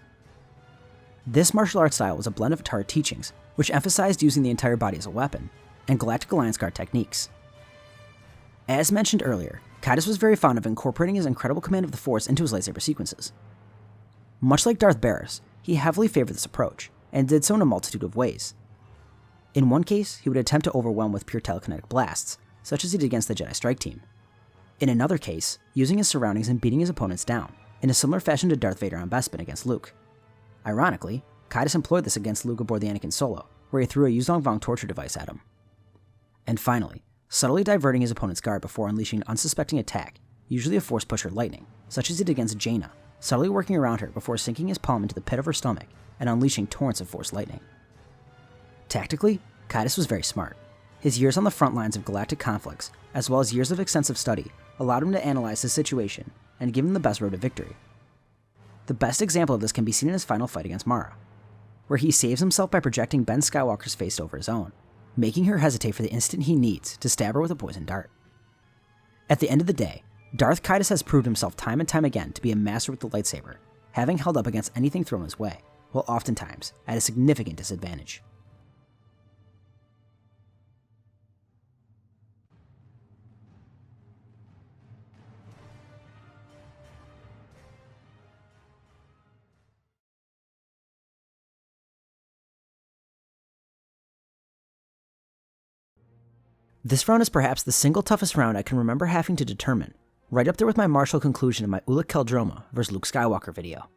A: This martial arts style was a blend of Atara teachings, which emphasized using the entire body as a weapon, and Galactic Alliance Guard techniques. As mentioned earlier, Caedus was very fond of incorporating his incredible command of the Force into his lightsaber sequences. Much like Darth Barris, he heavily favored this approach, and did so in a multitude of ways. In one case, he would attempt to overwhelm with pure telekinetic blasts, such as he did against the Jedi Strike Team. In another case, using his surroundings and beating his opponents down, in a similar fashion to Darth Vader on Bespin against Luke. Ironically, Caedus employed this against Luke aboard the Anakin Solo, where he threw a Yuuzhan Vong torture device at him. And finally, subtly diverting his opponent's guard before unleashing an unsuspecting attack, usually a force push or lightning, such as he did against Jaina, subtly working around her before sinking his palm into the pit of her stomach and unleashing torrents of force lightning. Tactically, Caedus was very smart. His years on the front lines of galactic conflicts, as well as years of extensive study, allowed him to analyze his situation and give him the best road to victory. The best example of this can be seen in his final fight against Mara, where he saves himself by projecting Ben Skywalker's face over his own, making her hesitate for the instant he needs to stab her with a poison dart. At the end of the day, Darth Caedus has proved himself time and time again to be a master with the lightsaber, having held up against anything thrown his way, while oftentimes at a significant disadvantage. This round is perhaps the single toughest round I can remember having to determine, right up there with my martial conclusion in my Ulic Qel-Droma vs Luke Skywalker video.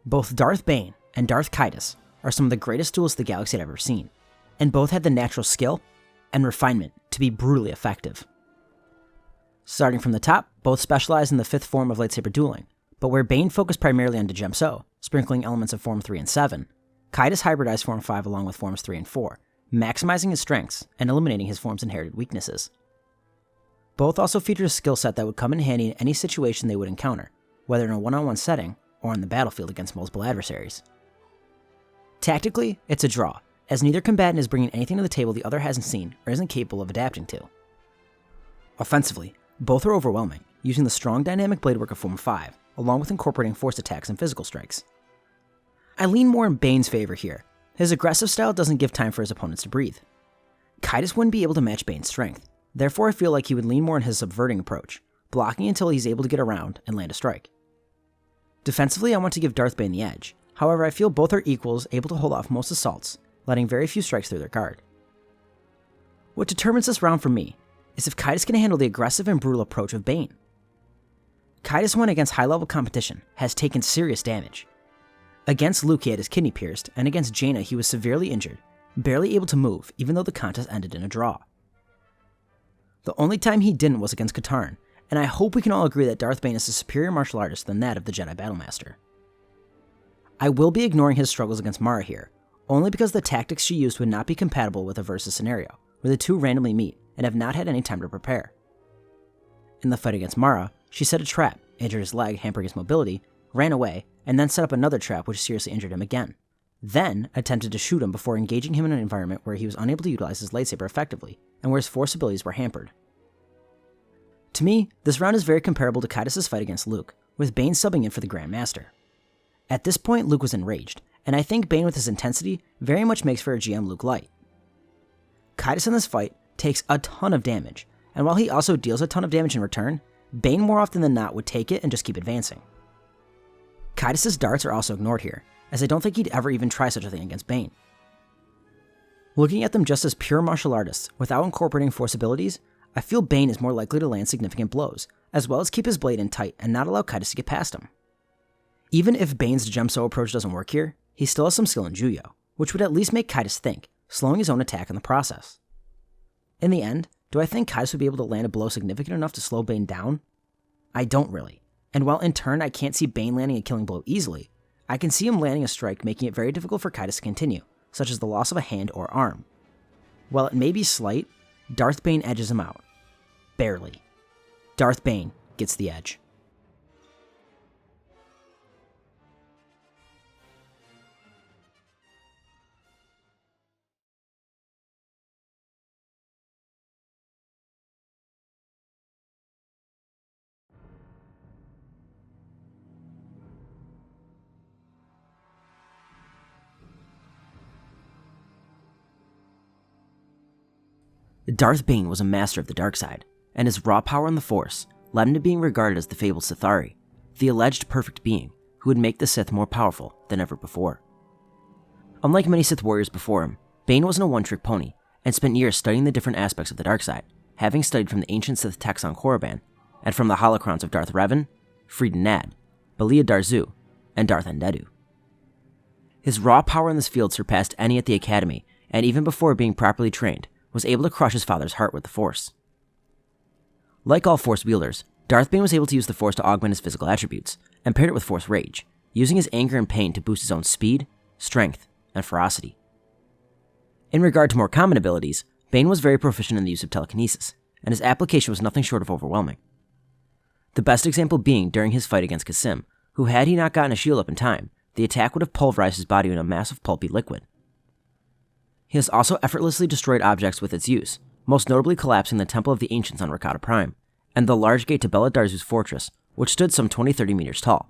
A: Both Darth Bane and Darth Caedus are some of the greatest duelists the galaxy had ever seen, and both had the natural skill and refinement to be brutally effective. Starting from the top, both specialized in the fifth form of lightsaber dueling, but where Bane focused primarily on de Gemso, sprinkling elements of Form 3 and 7, Caedus hybridized Form 5 along with Forms 3 and 4, maximizing his strengths and eliminating his form's inherited weaknesses. Both also featured a skill set that would come in handy in any situation they would encounter, whether in a one-on-one setting or on the battlefield against multiple adversaries. Tactically, it's a draw, as neither combatant is bringing anything to the table the other hasn't seen or isn't capable of adapting to. Offensively, both are overwhelming, using the strong dynamic blade work of Form 5, along with incorporating force attacks and physical strikes. I lean more in Bane's favor here. His aggressive style doesn't give time for his opponents to breathe. Caedus wouldn't be able to match Bane's strength, therefore I feel like he would lean more in his subverting approach, blocking until he's able to get around and land a strike. Defensively, I want to give Darth Bane the edge, however I feel both are equals able to hold off most assaults, letting very few strikes through their guard. What determines this round for me is if Caedus can handle the aggressive and brutal approach of Bane. Caedus, when against high-level competition, has taken serious damage. Against Luke he had his kidney pierced, and against Jaina he was severely injured, barely able to move even though the contest ended in a draw. The only time he didn't was against Katarn, and I hope we can all agree that Darth Bane is a superior martial artist than that of the Jedi Battlemaster. I will be ignoring his struggles against Mara here, only because the tactics she used would not be compatible with a versus scenario, where the two randomly meet and have not had any time to prepare. In the fight against Mara, she set a trap, injured his leg, hampering his mobility, ran away, and then set up another trap which seriously injured him again. Then attempted to shoot him before engaging him in an environment where he was unable to utilize his lightsaber effectively, and where his force abilities were hampered. To me, this round is very comparable to Caedus' fight against Luke, with Bane subbing in for the Grand Master. At this point, Luke was enraged, and I think Bane with his intensity very much makes for a GM Luke light. Caedus in this fight takes a ton of damage, and while he also deals a ton of damage in return, Bane more often than not would take it and just keep advancing. Caedus' darts are also ignored here, as I don't think he'd ever even try such a thing against Bane. Looking at them just as pure martial artists, without incorporating force abilities, I feel Bane is more likely to land significant blows, as well as keep his blade in tight and not allow Caedus to get past him. Even if Bane's Gemso approach doesn't work here, he still has some skill in Juyo, which would at least make Caedus think, slowing his own attack in the process. In the end, do I think Caedus would be able to land a blow significant enough to slow Bane down? I don't really, and while in turn I can't see Bane landing a killing blow easily, I can see him landing a strike making it very difficult for Caedus to continue, such as the loss of a hand or arm. While it may be slight, Darth Bane edges him out. Barely. Darth Bane gets the edge. Darth Bane was a master of the dark side, and his raw power in the Force led him to being regarded as the fabled Sithari, the alleged perfect being who would make the Sith more powerful than ever before. Unlike many Sith warriors before him, Bane wasn't a one-trick pony, and spent years studying the different aspects of the dark side, having studied from the ancient Sith texts on Korriban, and from the holocrons of Darth Revan, Freed Nad, Belia Darzu, and Darth Endedu. His raw power in this field surpassed any at the Academy, and even before being properly trained, was able to crush his father's heart with the Force. Like all Force wielders, Darth Bane was able to use the Force to augment his physical attributes, and paired it with Force Rage, using his anger and pain to boost his own speed, strength, and ferocity. In regard to more common abilities, Bane was very proficient in the use of telekinesis, and his application was nothing short of overwhelming. The best example being during his fight against Kasim, who had he not gotten a shield up in time, the attack would have pulverized his body in a massive pulpy liquid. He has also effortlessly destroyed objects with its use, most notably collapsing the Temple of the Ancients on Rakata Prime, and the large gate to Bela Darzu's fortress, which stood some 20-30 meters tall.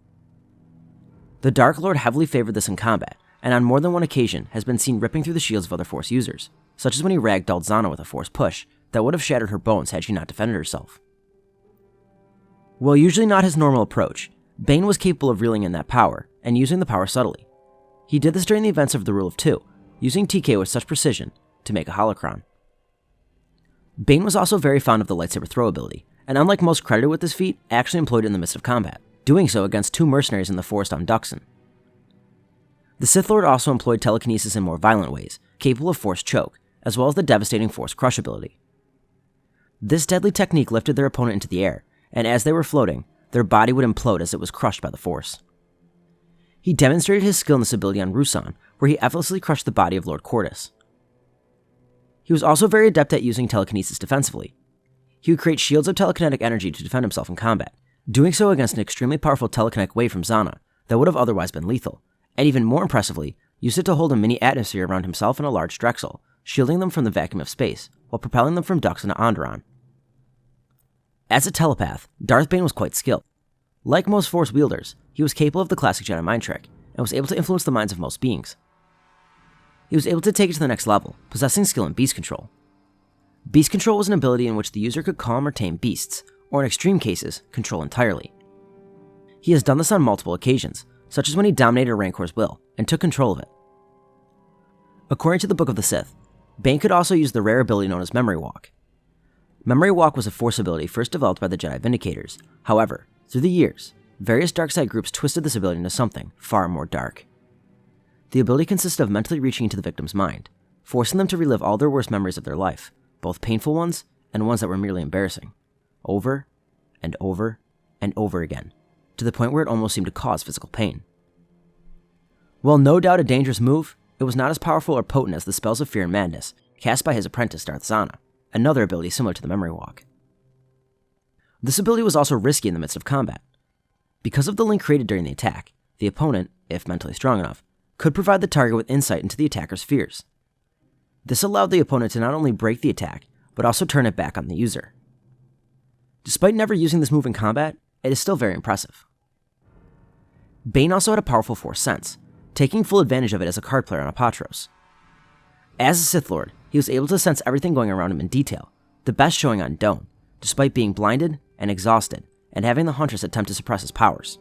A: The Dark Lord heavily favored this in combat, and on more than one occasion has been seen ripping through the shields of other Force users, such as when he ragdolled Zana with a Force push that would have shattered her bones had she not defended herself. While usually not his normal approach, Bane was capable of reeling in that power, and using the power subtly. He did this during the events of the Rule of Two, using TK with such precision to make a holocron. Bane was also very fond of the lightsaber throw ability, and unlike most credited with this feat, actually employed it in the midst of combat, doing so against two mercenaries in the forest on Duxon. The Sith Lord also employed telekinesis in more violent ways, capable of Force Choke, as well as the devastating Force Crush ability. This deadly technique lifted their opponent into the air, and as they were floating, their body would implode as it was crushed by the Force. He demonstrated his skill in this ability on Ruusan, where he effortlessly crushed the body of Lord Caedus. He was also very adept at using telekinesis defensively. He would create shields of telekinetic energy to defend himself in combat, doing so against an extremely powerful telekinetic wave from Zana that would have otherwise been lethal, and even more impressively, used it to hold a mini atmosphere around himself and a large Drexel, shielding them from the vacuum of space, while propelling them from Duxon to Onderon. As a telepath, Darth Bane was quite skilled. Like most Force wielders, he was capable of the classic Jedi mind trick, and was able to influence the minds of most beings. He was able to take it to the next level, possessing skill in beast control. Beast control was an ability in which the user could calm or tame beasts, or in extreme cases, control entirely. He has done this on multiple occasions, such as when he dominated a Rancor's will, and took control of it. According to the Book of the Sith, Bane could also use the rare ability known as Memory Walk. Memory Walk was a Force ability first developed by the Jedi Vindicators. However, through the years, various dark side groups twisted this ability into something far more dark. The ability consisted of mentally reaching into the victim's mind, forcing them to relive all their worst memories of their life, both painful ones and ones that were merely embarrassing, over and over and over again, to the point where it almost seemed to cause physical pain. While no doubt a dangerous move, it was not as powerful or potent as the spells of fear and madness cast by his apprentice Darth Zana, another ability similar to the Memory Walk. This ability was also risky in the midst of combat. Because of the link created during the attack, the opponent, if mentally strong enough, could provide the target with insight into the attacker's fears. This allowed the opponent to not only break the attack, but also turn it back on the user. Despite never using this move in combat, it is still very impressive. Bane also had a powerful Force sense, taking full advantage of it as a card player on a Patros. As a Sith Lord, he was able to sense everything going around him in detail, the best showing on Dome, despite being blinded and exhausted, and having the Huntress attempt to suppress his powers.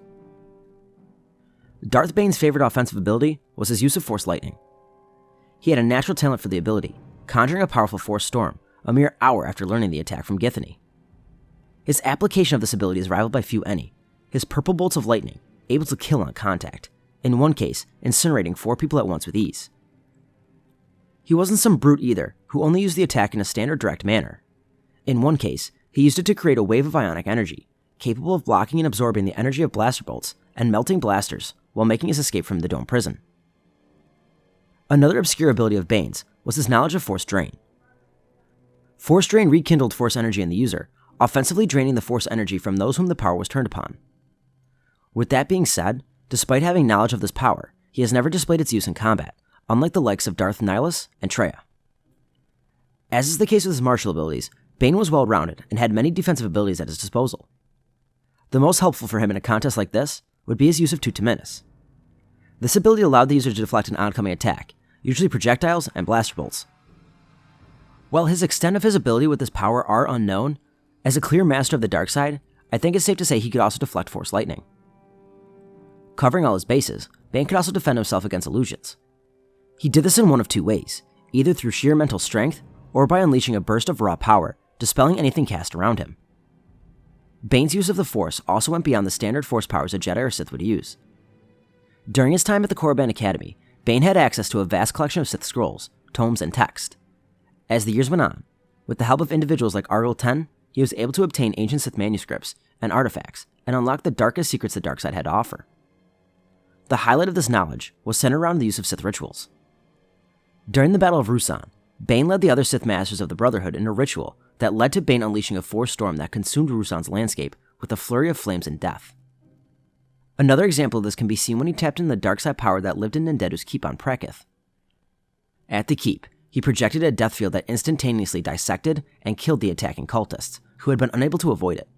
A: Darth Bane's favorite offensive ability was his use of Force Lightning. He had a natural talent for the ability, conjuring a powerful Force Storm a mere hour after learning the attack from Githany. His application of this ability is rivaled by few any, his purple bolts of lightning, able to kill on contact, in one case, incinerating 4 people at once with ease. He wasn't some brute either, who only used the attack in a standard direct manner. In one case, he used it to create a wave of ionic energy, capable of blocking and absorbing the energy of blaster bolts and melting blasters while making his escape from the Dome prison. Another obscure ability of Bane's was his knowledge of Force Drain. Force Drain rekindled Force energy in the user, offensively draining the Force energy from those whom the power was turned upon. With that being said, despite having knowledge of this power, he has never displayed its use in combat, unlike the likes of Darth Nihilus and Terra. As is the case with his martial abilities, Bane was well-rounded and had many defensive abilities at his disposal. The most helpful for him in a contest like this would be his use of Tutaminis. This ability allowed the user to deflect an oncoming attack, usually projectiles and blaster bolts. While his extent of his ability with this power are unknown, as a clear master of the dark side, I think it's safe to say he could also deflect Force Lightning. Covering all his bases, Bane could also defend himself against illusions. He did this in one of 2 ways, either through sheer mental strength or by unleashing a burst of raw power, dispelling anything cast around him. Bane's use of the Force also went beyond the standard Force powers a Jedi or Sith would use. During his time at the Korriban Academy, Bane had access to a vast collection of Sith scrolls, tomes, and text. As the years went on, with the help of individuals like Argyle 10, he was able to obtain ancient Sith manuscripts and artifacts and unlock the darkest secrets the dark side had to offer. The highlight of this knowledge was centered around the use of Sith rituals. During the Battle of Ruusan, Bane led the other Sith Masters of the Brotherhood in a ritual that led to Bane unleashing a Force storm that consumed Ruusan's landscape with a flurry of flames and death. Another example of this can be seen when he tapped in the dark side power that lived in Nindedu's keep on Prakith. At the keep, he projected a death field that instantaneously dissected and killed the attacking cultists, who had been unable to avoid it.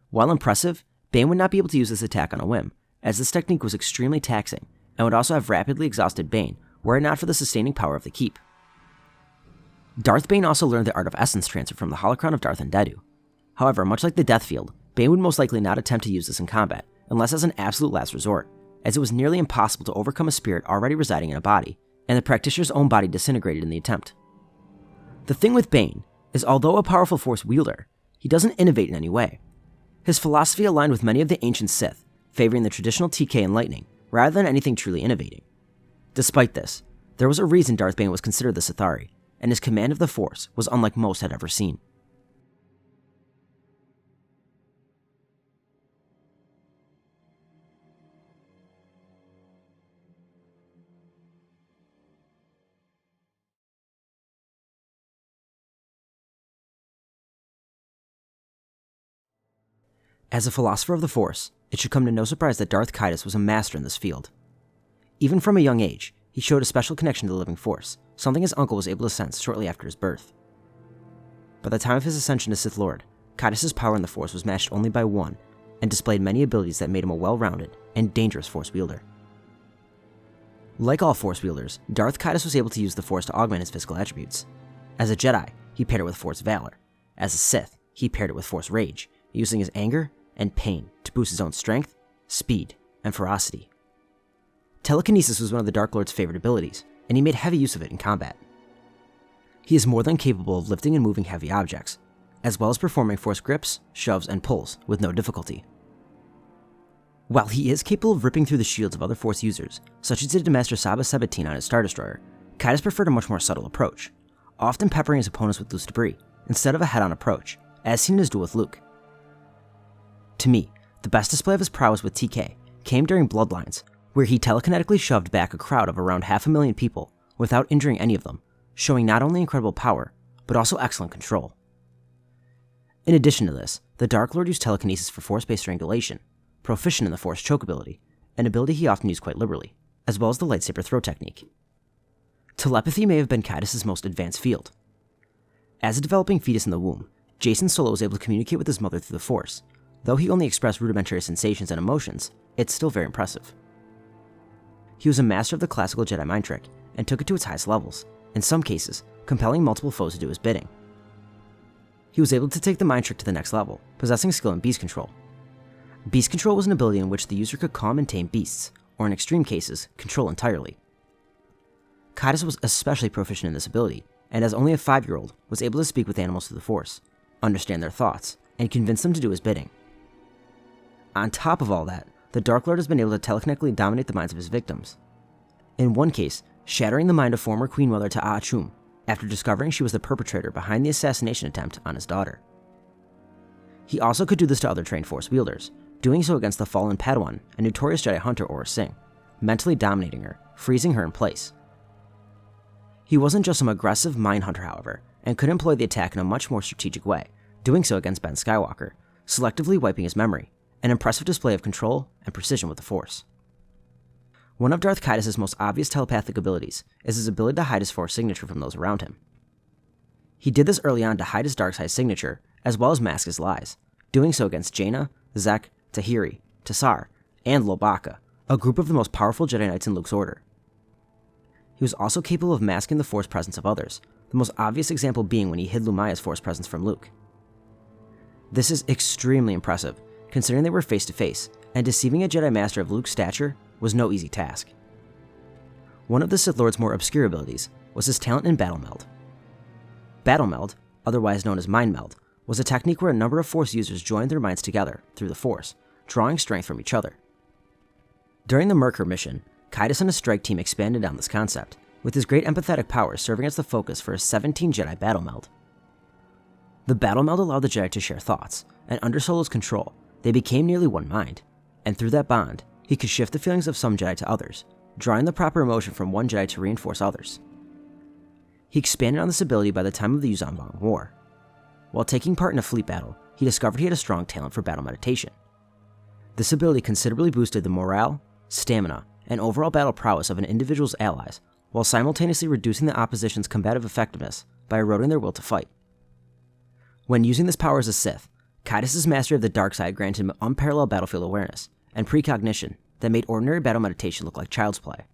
A: While impressive, Bane would not be able to use this attack on a whim, as this technique was extremely taxing and would also have rapidly exhausted Bane were it not for the sustaining power of the keep. Darth Bane also learned the art of essence transfer from the holocron of Darth Nindedu. However, much like the death field, Bane would most likely not attempt to use this in combat, unless as an absolute last resort, as it was nearly impossible to overcome a spirit already residing in a body, and the practitioner's own body disintegrated in the attempt. The thing with Bane is, although a powerful Force wielder, he doesn't innovate in any way. His philosophy aligned with many of the ancient Sith, favoring the traditional TK and lightning, rather than anything truly innovating. Despite this, there was a reason Darth Bane was considered the Sithari, and his command of the Force was unlike most had ever seen. As a philosopher of the Force, it should come to no surprise that Darth Caedus was a master in this field. Even from a young age, he showed a special connection to the living Force, something his uncle was able to sense shortly after his birth. By the time of his ascension to Sith Lord, Caedus' power in the Force was matched only by one, and displayed many abilities that made him a well-rounded and dangerous Force wielder. Like all Force wielders, Darth Caedus was able to use the Force to augment his physical attributes. As a Jedi, he paired it with Force Valor. As a Sith, he paired it with Force Rage, using his anger and pain to boost his own strength, speed, and ferocity. Telekinesis was one of the Dark Lord's favorite abilities, and he made heavy use of it in combat. He is more than capable of lifting and moving heavy objects, as well as performing Force grips, shoves, and pulls with no difficulty. While he is capable of ripping through the shields of other Force users, such as he did to Master Saba Sabatine on his Star Destroyer, Caedus preferred a much more subtle approach, often peppering his opponents with loose debris, instead of a head-on approach, as seen in his duel with Luke. To me, the best display of his prowess with TK came during Bloodlines, where he telekinetically shoved back a crowd of around 500,000 people without injuring any of them, showing not only incredible power, but also excellent control. In addition to this, the Dark Lord used telekinesis for Force-based strangulation, proficient in the Force choke ability, an ability he often used quite liberally, as well as the lightsaber throw technique. Telepathy may have been Caedus' most advanced field. As a developing fetus in the womb, Jacen Solo was able to communicate with his mother through the Force. Though he only expressed rudimentary sensations and emotions, it's still very impressive. He was a master of the classical Jedi mind trick, and took it to its highest levels, in some cases, compelling multiple foes to do his bidding. He was able to take the mind trick to the next level, possessing skill in beast control. Beast control was an ability in which the user could calm and tame beasts, or in extreme cases, control entirely. Caedus was especially proficient in this ability, and as only a 5-year-old, was able to speak with animals through the Force, understand their thoughts, and convince them to do his bidding. On top of all that, the Dark Lord has been able to telekinetically dominate the minds of his victims. In one case, shattering the mind of former Queen Mother Ta'a Chum, after discovering she was the perpetrator behind the assassination attempt on his daughter. He also could do this to other trained Force wielders, doing so against the fallen Padawan and notorious Jedi hunter Aurra Sing, mentally dominating her, freezing her in place. He wasn't just some aggressive mind hunter, however, and could employ the attack in a much more strategic way, doing so against Ben Skywalker, selectively wiping his memory, an impressive display of control and precision with the Force. One of Darth Caedus' most obvious telepathic abilities is his ability to hide his Force signature from those around him. He did this early on to hide his dark-side signature, as well as mask his lies, doing so against Jaina, Zek, Tahiri, Tassar, and Lobaka, a group of the most powerful Jedi Knights in Luke's order. He was also capable of masking the Force presence of others, the most obvious example being when he hid Lumaya's Force presence from Luke. This is extremely impressive, considering they were face-to-face, and deceiving a Jedi Master of Luke's stature was no easy task. One of the Sith Lord's more obscure abilities was his talent in Battle Meld. Battle Meld, otherwise known as Mind Meld, was a technique where a number of Force users joined their minds together through the Force, drawing strength from each other. During the Merkur mission, Caedus and his strike team expanded on this concept, with his great empathetic powers serving as the focus for his 17 Jedi Battle Meld. The Battle Meld allowed the Jedi to share thoughts, and under Solo's control, they became nearly one mind, and through that bond, he could shift the feelings of some Jedi to others, drawing the proper emotion from one Jedi to reinforce others. He expanded on this ability by the time of the Yuuzhan Vong War. While taking part in a fleet battle, he discovered he had a strong talent for battle meditation. This ability considerably boosted the morale, stamina, and overall battle prowess of an individual's allies, while simultaneously reducing the opposition's combative effectiveness by eroding their will to fight. When using this power as a Sith, Caedus' mastery of the dark side granted him unparalleled battlefield awareness and precognition that made ordinary battle meditation look like child's play.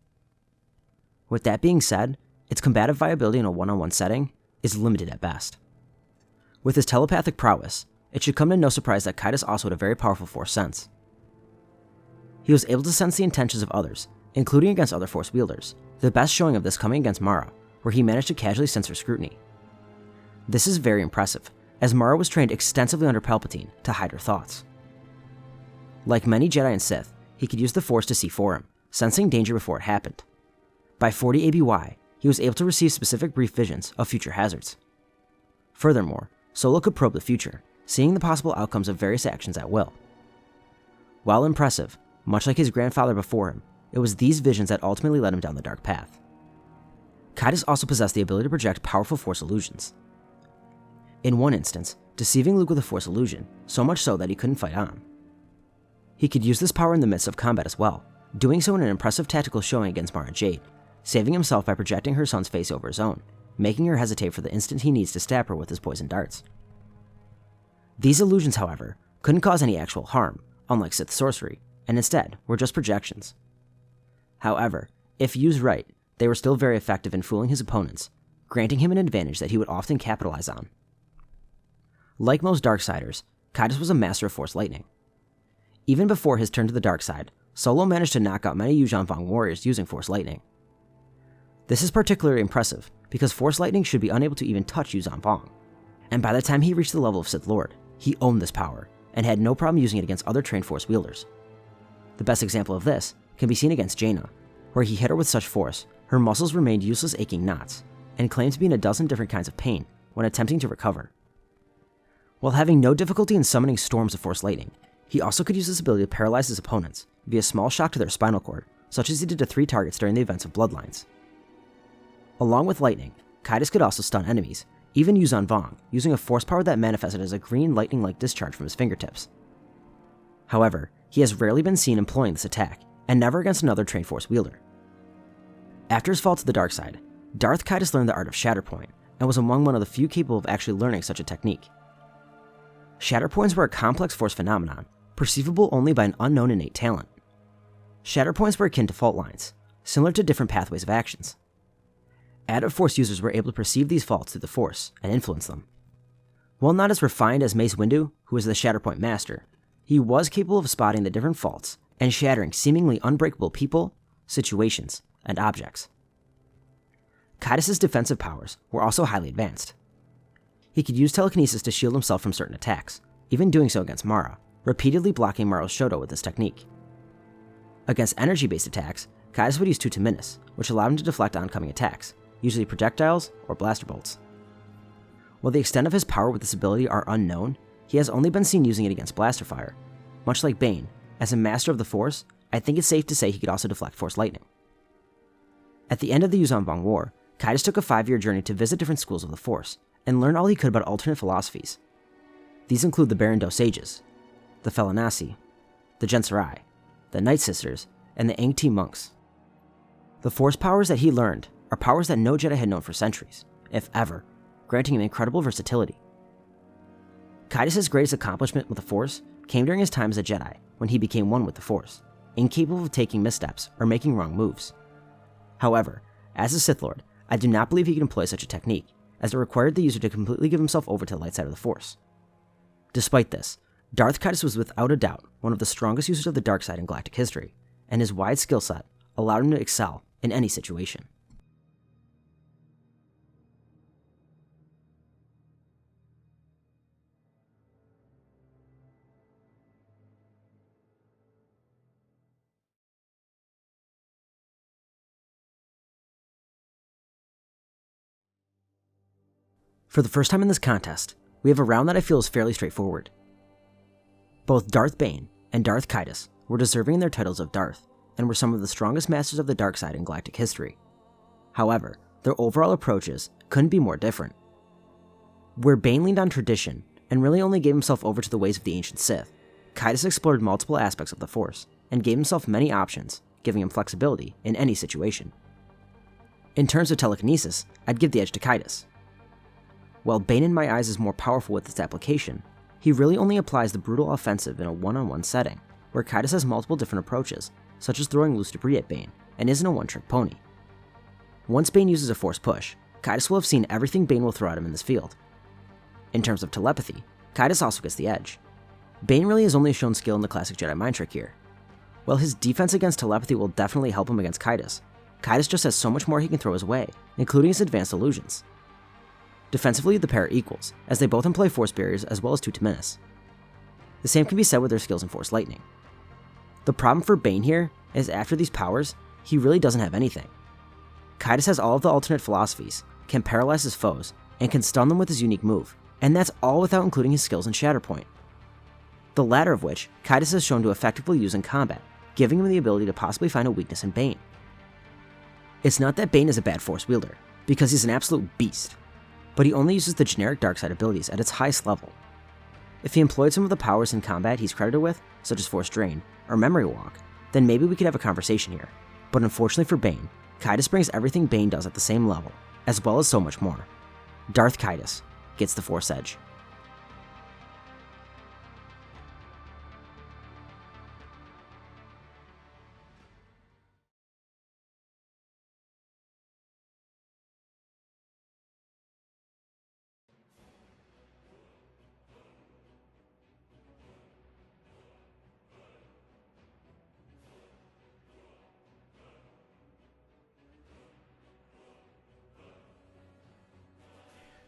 A: With that being said, its combative viability in a one-on-one setting is limited at best. With his telepathic prowess, it should come to no surprise that Caedus also had a very powerful Force sense. He was able to sense the intentions of others, including against other Force wielders, the best showing of this coming against Mara, where he managed to casually sense her scrutiny. This is very impressive, as Mara was trained extensively under Palpatine to hide her thoughts. Like many Jedi and Sith, he could use the Force to see for him, sensing danger before it happened. By 40 ABY, he was able to receive specific brief visions of future hazards. Furthermore, Solo could probe the future, seeing the possible outcomes of various actions at will. While impressive, much like his grandfather before him, it was these visions that ultimately led him down the dark path. Caedus also possessed the ability to project powerful Force illusions. In one instance, deceiving Luke with a Force illusion, so much so that he couldn't fight on. He could use this power in the midst of combat as well, doing so in an impressive tactical showing against Mara Jade, saving himself by projecting her son's face over his own, making her hesitate for the instant he needs to stab her with his poison darts. These illusions, however, couldn't cause any actual harm, unlike Sith sorcery, and instead were just projections. However, if used right, they were still very effective in fooling his opponents, granting him an advantage that he would often capitalize on. Like most Darksiders, Caedus was a master of Force Lightning. Even before his turn to the dark side, Solo managed to knock out many Yuuzhan Vong warriors using Force Lightning. This is particularly impressive because Force Lightning should be unable to even touch Yuuzhan Vong, and by the time he reached the level of Sith Lord, he owned this power and had no problem using it against other trained Force wielders. The best example of this can be seen against Jaina, where he hit her with such force, her muscles remained useless aching knots, and claimed to be in a dozen different kinds of pain when attempting to recover. While having no difficulty in summoning storms of Force Lightning, he also could use this ability to paralyze his opponents via small shock to their spinal cord, such as he did to 3 targets during the events of Bloodlines. Along with lightning, Caedus could also stun enemies, even Yuuzhan Vong, using a force power that manifested as a green lightning-like discharge from his fingertips. However, he has rarely been seen employing this attack, and never against another trained Force wielder. After his fall to the dark side, Darth Caedus learned the art of Shatterpoint, and was among one of the few capable of actually learning such a technique. Shatterpoints were a complex Force phenomenon, perceivable only by an unknown innate talent. Shatterpoints were akin to fault lines, similar to different pathways of actions. Adept Force users were able to perceive these faults through the Force and influence them. While not as refined as Mace Windu, who was the Shatterpoint master, he was capable of spotting the different faults and shattering seemingly unbreakable people, situations, and objects. Caedus' defensive powers were also highly advanced. He could use telekinesis to shield himself from certain attacks, even doing so against Mara, repeatedly blocking Mara's Shoto with this technique. Against energy-based attacks, Caedus would use Tutaminis, which allowed him to deflect oncoming attacks, usually projectiles or blaster bolts. While the extent of his power with this ability are unknown, he has only been seen using it against blaster fire. Much like Bane, as a master of the Force, I think it's safe to say he could also deflect Force Lightning. At the end of the Yuuzhan Vong War, Caedus took a 5-year journey to visit different schools of the Force, and learn all he could about alternate philosophies. These include the Barandot Sages, the Felinasi, the Genseriai, the Night Sisters, and the Angti monks. The Force powers that he learned are powers that no Jedi had known for centuries, if ever, granting him incredible versatility. Caedus' greatest accomplishment with the Force came during his time as a Jedi, when he became one with the Force, incapable of taking missteps or making wrong moves. However, as a Sith Lord, I do not believe he could employ such a technique, as it required the user to completely give himself over to the light side of the Force. Despite this, Darth Caedus was without a doubt one of the strongest users of the dark side in galactic history, and his wide skill set allowed him to excel in any situation. For the first time in this contest, we have a round that I feel is fairly straightforward. Both Darth Bane and Darth Caedus were deserving in their titles of Darth, and were some of the strongest masters of the dark side in galactic history. However, their overall approaches couldn't be more different. Where Bane leaned on tradition, and really only gave himself over to the ways of the ancient Sith, Caedus explored multiple aspects of the Force, and gave himself many options, giving him flexibility in any situation. In terms of telekinesis, I'd give the edge to Caedus. While Bane in my eyes is more powerful with its application, he really only applies the brutal offensive in a one-on-one setting, where Caedus has multiple different approaches, such as throwing loose debris at Bane, and isn't a one-trick pony. Once Bane uses a Force push, Caedus will have seen everything Bane will throw at him in this field. In terms of telepathy, Caedus also gets the edge. Bane really has only shown skill in the classic Jedi mind trick here. While his defense against telepathy will definitely help him against Caedus, Caedus just has so much more he can throw his way, including his advanced illusions. Defensively, the pair are equals, as they both employ Force barriers as well as Tutaminis. The same can be said with their skills in Force Lightning. The problem for Bane here is after these powers, he really doesn't have anything. Caedus has all of the alternate philosophies, can paralyze his foes, and can stun them with his unique move, and that's all without including his skills in Shatterpoint. The latter of which Caedus has shown to effectively use in combat, giving him the ability to possibly find a weakness in Bane. It's not that Bane is a bad Force wielder, because he's an absolute beast, but he only uses the generic darkside abilities at its highest level. If he employed some of the powers in combat he's credited with, such as Force Drain or Memory Walk, then maybe we could have a conversation here. But unfortunately for Bane, Caedus brings everything Bane does at the same level, as well as so much more. Darth Caedus gets the Force Edge.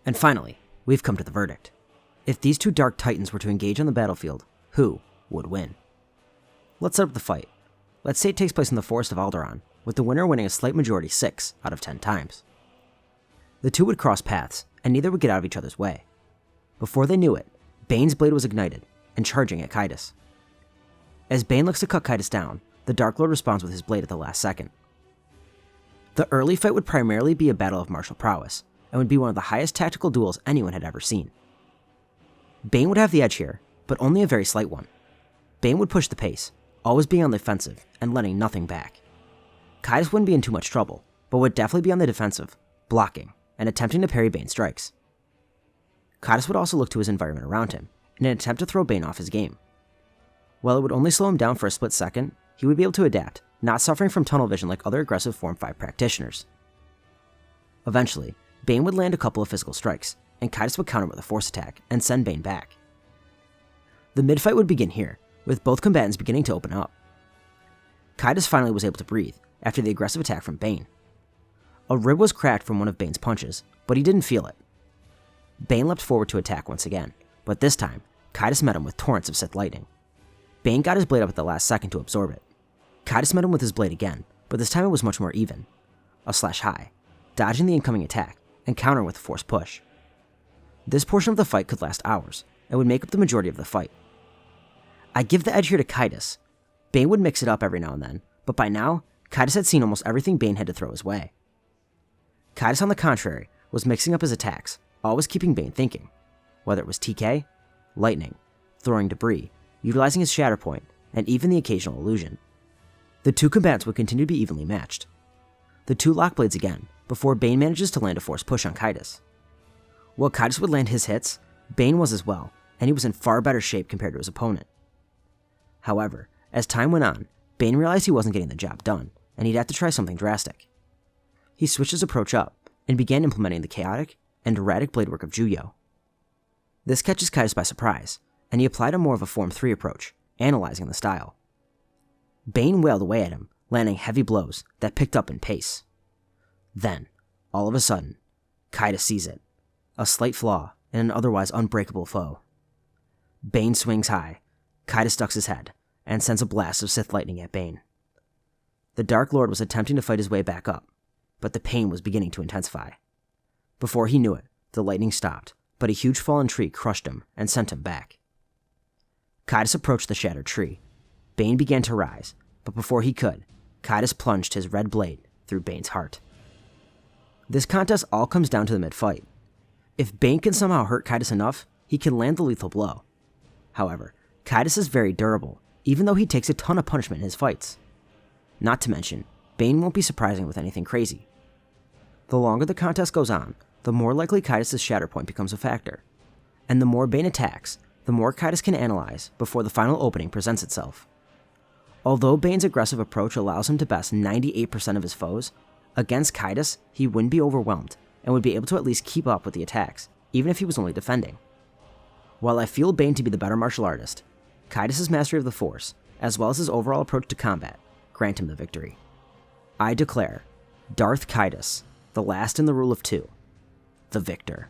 A: And finally, we've come to the verdict. If these two Dark Titans were to engage on the battlefield, who would win? Let's set up the fight. Let's say it takes place in the Forest of Alderaan, with the winner winning a slight majority 6 out of 10 times. The two would cross paths, and neither would get out of each other's way. Before they knew it, Bane's blade was ignited and charging at Caedus. As Bane looks to cut Caedus down, the Dark Lord responds with his blade at the last second. The early fight would primarily be a battle of martial prowess, and would be one of the highest tactical duels anyone had ever seen. Bane would have the edge here, but only a very slight one. Bane would push the pace, always being on the offensive and letting nothing back. Caedus wouldn't be in too much trouble, but would definitely be on the defensive, blocking, and attempting to parry Bane's strikes. Caedus would also look to his environment around him, in an attempt to throw Bane off his game. While it would only slow him down for a split second, he would be able to adapt, not suffering from tunnel vision like other aggressive Form 5 practitioners. Eventually, Bane would land a couple of physical strikes, and Caedus would counter with a force attack and send Bane back. The mid-fight would begin here, with both combatants beginning to open up. Caedus finally was able to breathe after the aggressive attack from Bane. A rib was cracked from one of Bane's punches, but he didn't feel it. Bane leapt forward to attack once again, but this time, Caedus met him with torrents of Sith lightning. Bane got his blade up at the last second to absorb it. Caedus met him with his blade again, but this time it was much more even. A slash high, dodging the incoming attack, and countering with a force push. This portion of the fight could last hours, and would make up the majority of the fight. I give the edge here to Caedus. Bane would mix it up every now and then, but by now, Caedus had seen almost everything Bane had to throw his way. Caedus, on the contrary, was mixing up his attacks, always keeping Bane thinking, whether it was TK, lightning, throwing debris, utilizing his shatter point, and even the occasional illusion. The two combatants would continue to be evenly matched. The two lock blades again, before Bane manages to land a force push on Caedus. While Caedus would land his hits, Bane was as well, and he was in far better shape compared to his opponent. However, as time went on, Bane realized he wasn't getting the job done, and he'd have to try something drastic. He switched his approach up, and began implementing the chaotic and erratic blade work of Juyo. This catches Caedus by surprise, and he applied a more of a Form 3 approach, analyzing the style. Bane wailed away at him, landing heavy blows that picked up in pace. Then, all of a sudden, Caedus sees it, a slight flaw in an otherwise unbreakable foe. Bane swings high, Caedus ducks his head, and sends a blast of Sith lightning at Bane. The Dark Lord was attempting to fight his way back up, but the pain was beginning to intensify. Before he knew it, the lightning stopped, but a huge fallen tree crushed him and sent him back. Caedus approached the shattered tree. Bane began to rise, but before he could, Caedus plunged his red blade through Bane's heart. This contest all comes down to the mid-fight. If Bane can somehow hurt Caedus enough, he can land the lethal blow. However, Caedus is very durable, even though he takes a ton of punishment in his fights. Not to mention, Bane won't be surprising with anything crazy. The longer the contest goes on, the more likely Caedus' shatter point becomes a factor. And the more Bane attacks, the more Caedus can analyze before the final opening presents itself. Although Bane's aggressive approach allows him to best 98% of his foes, against Caedus, he wouldn't be overwhelmed and would be able to at least keep up with the attacks, even if he was only defending. While I feel Bane to be the better martial artist, Caedus' mastery of the Force, as well as his overall approach to combat, grant him the victory. I declare Darth Caedus, the last in the rule of two, the victor.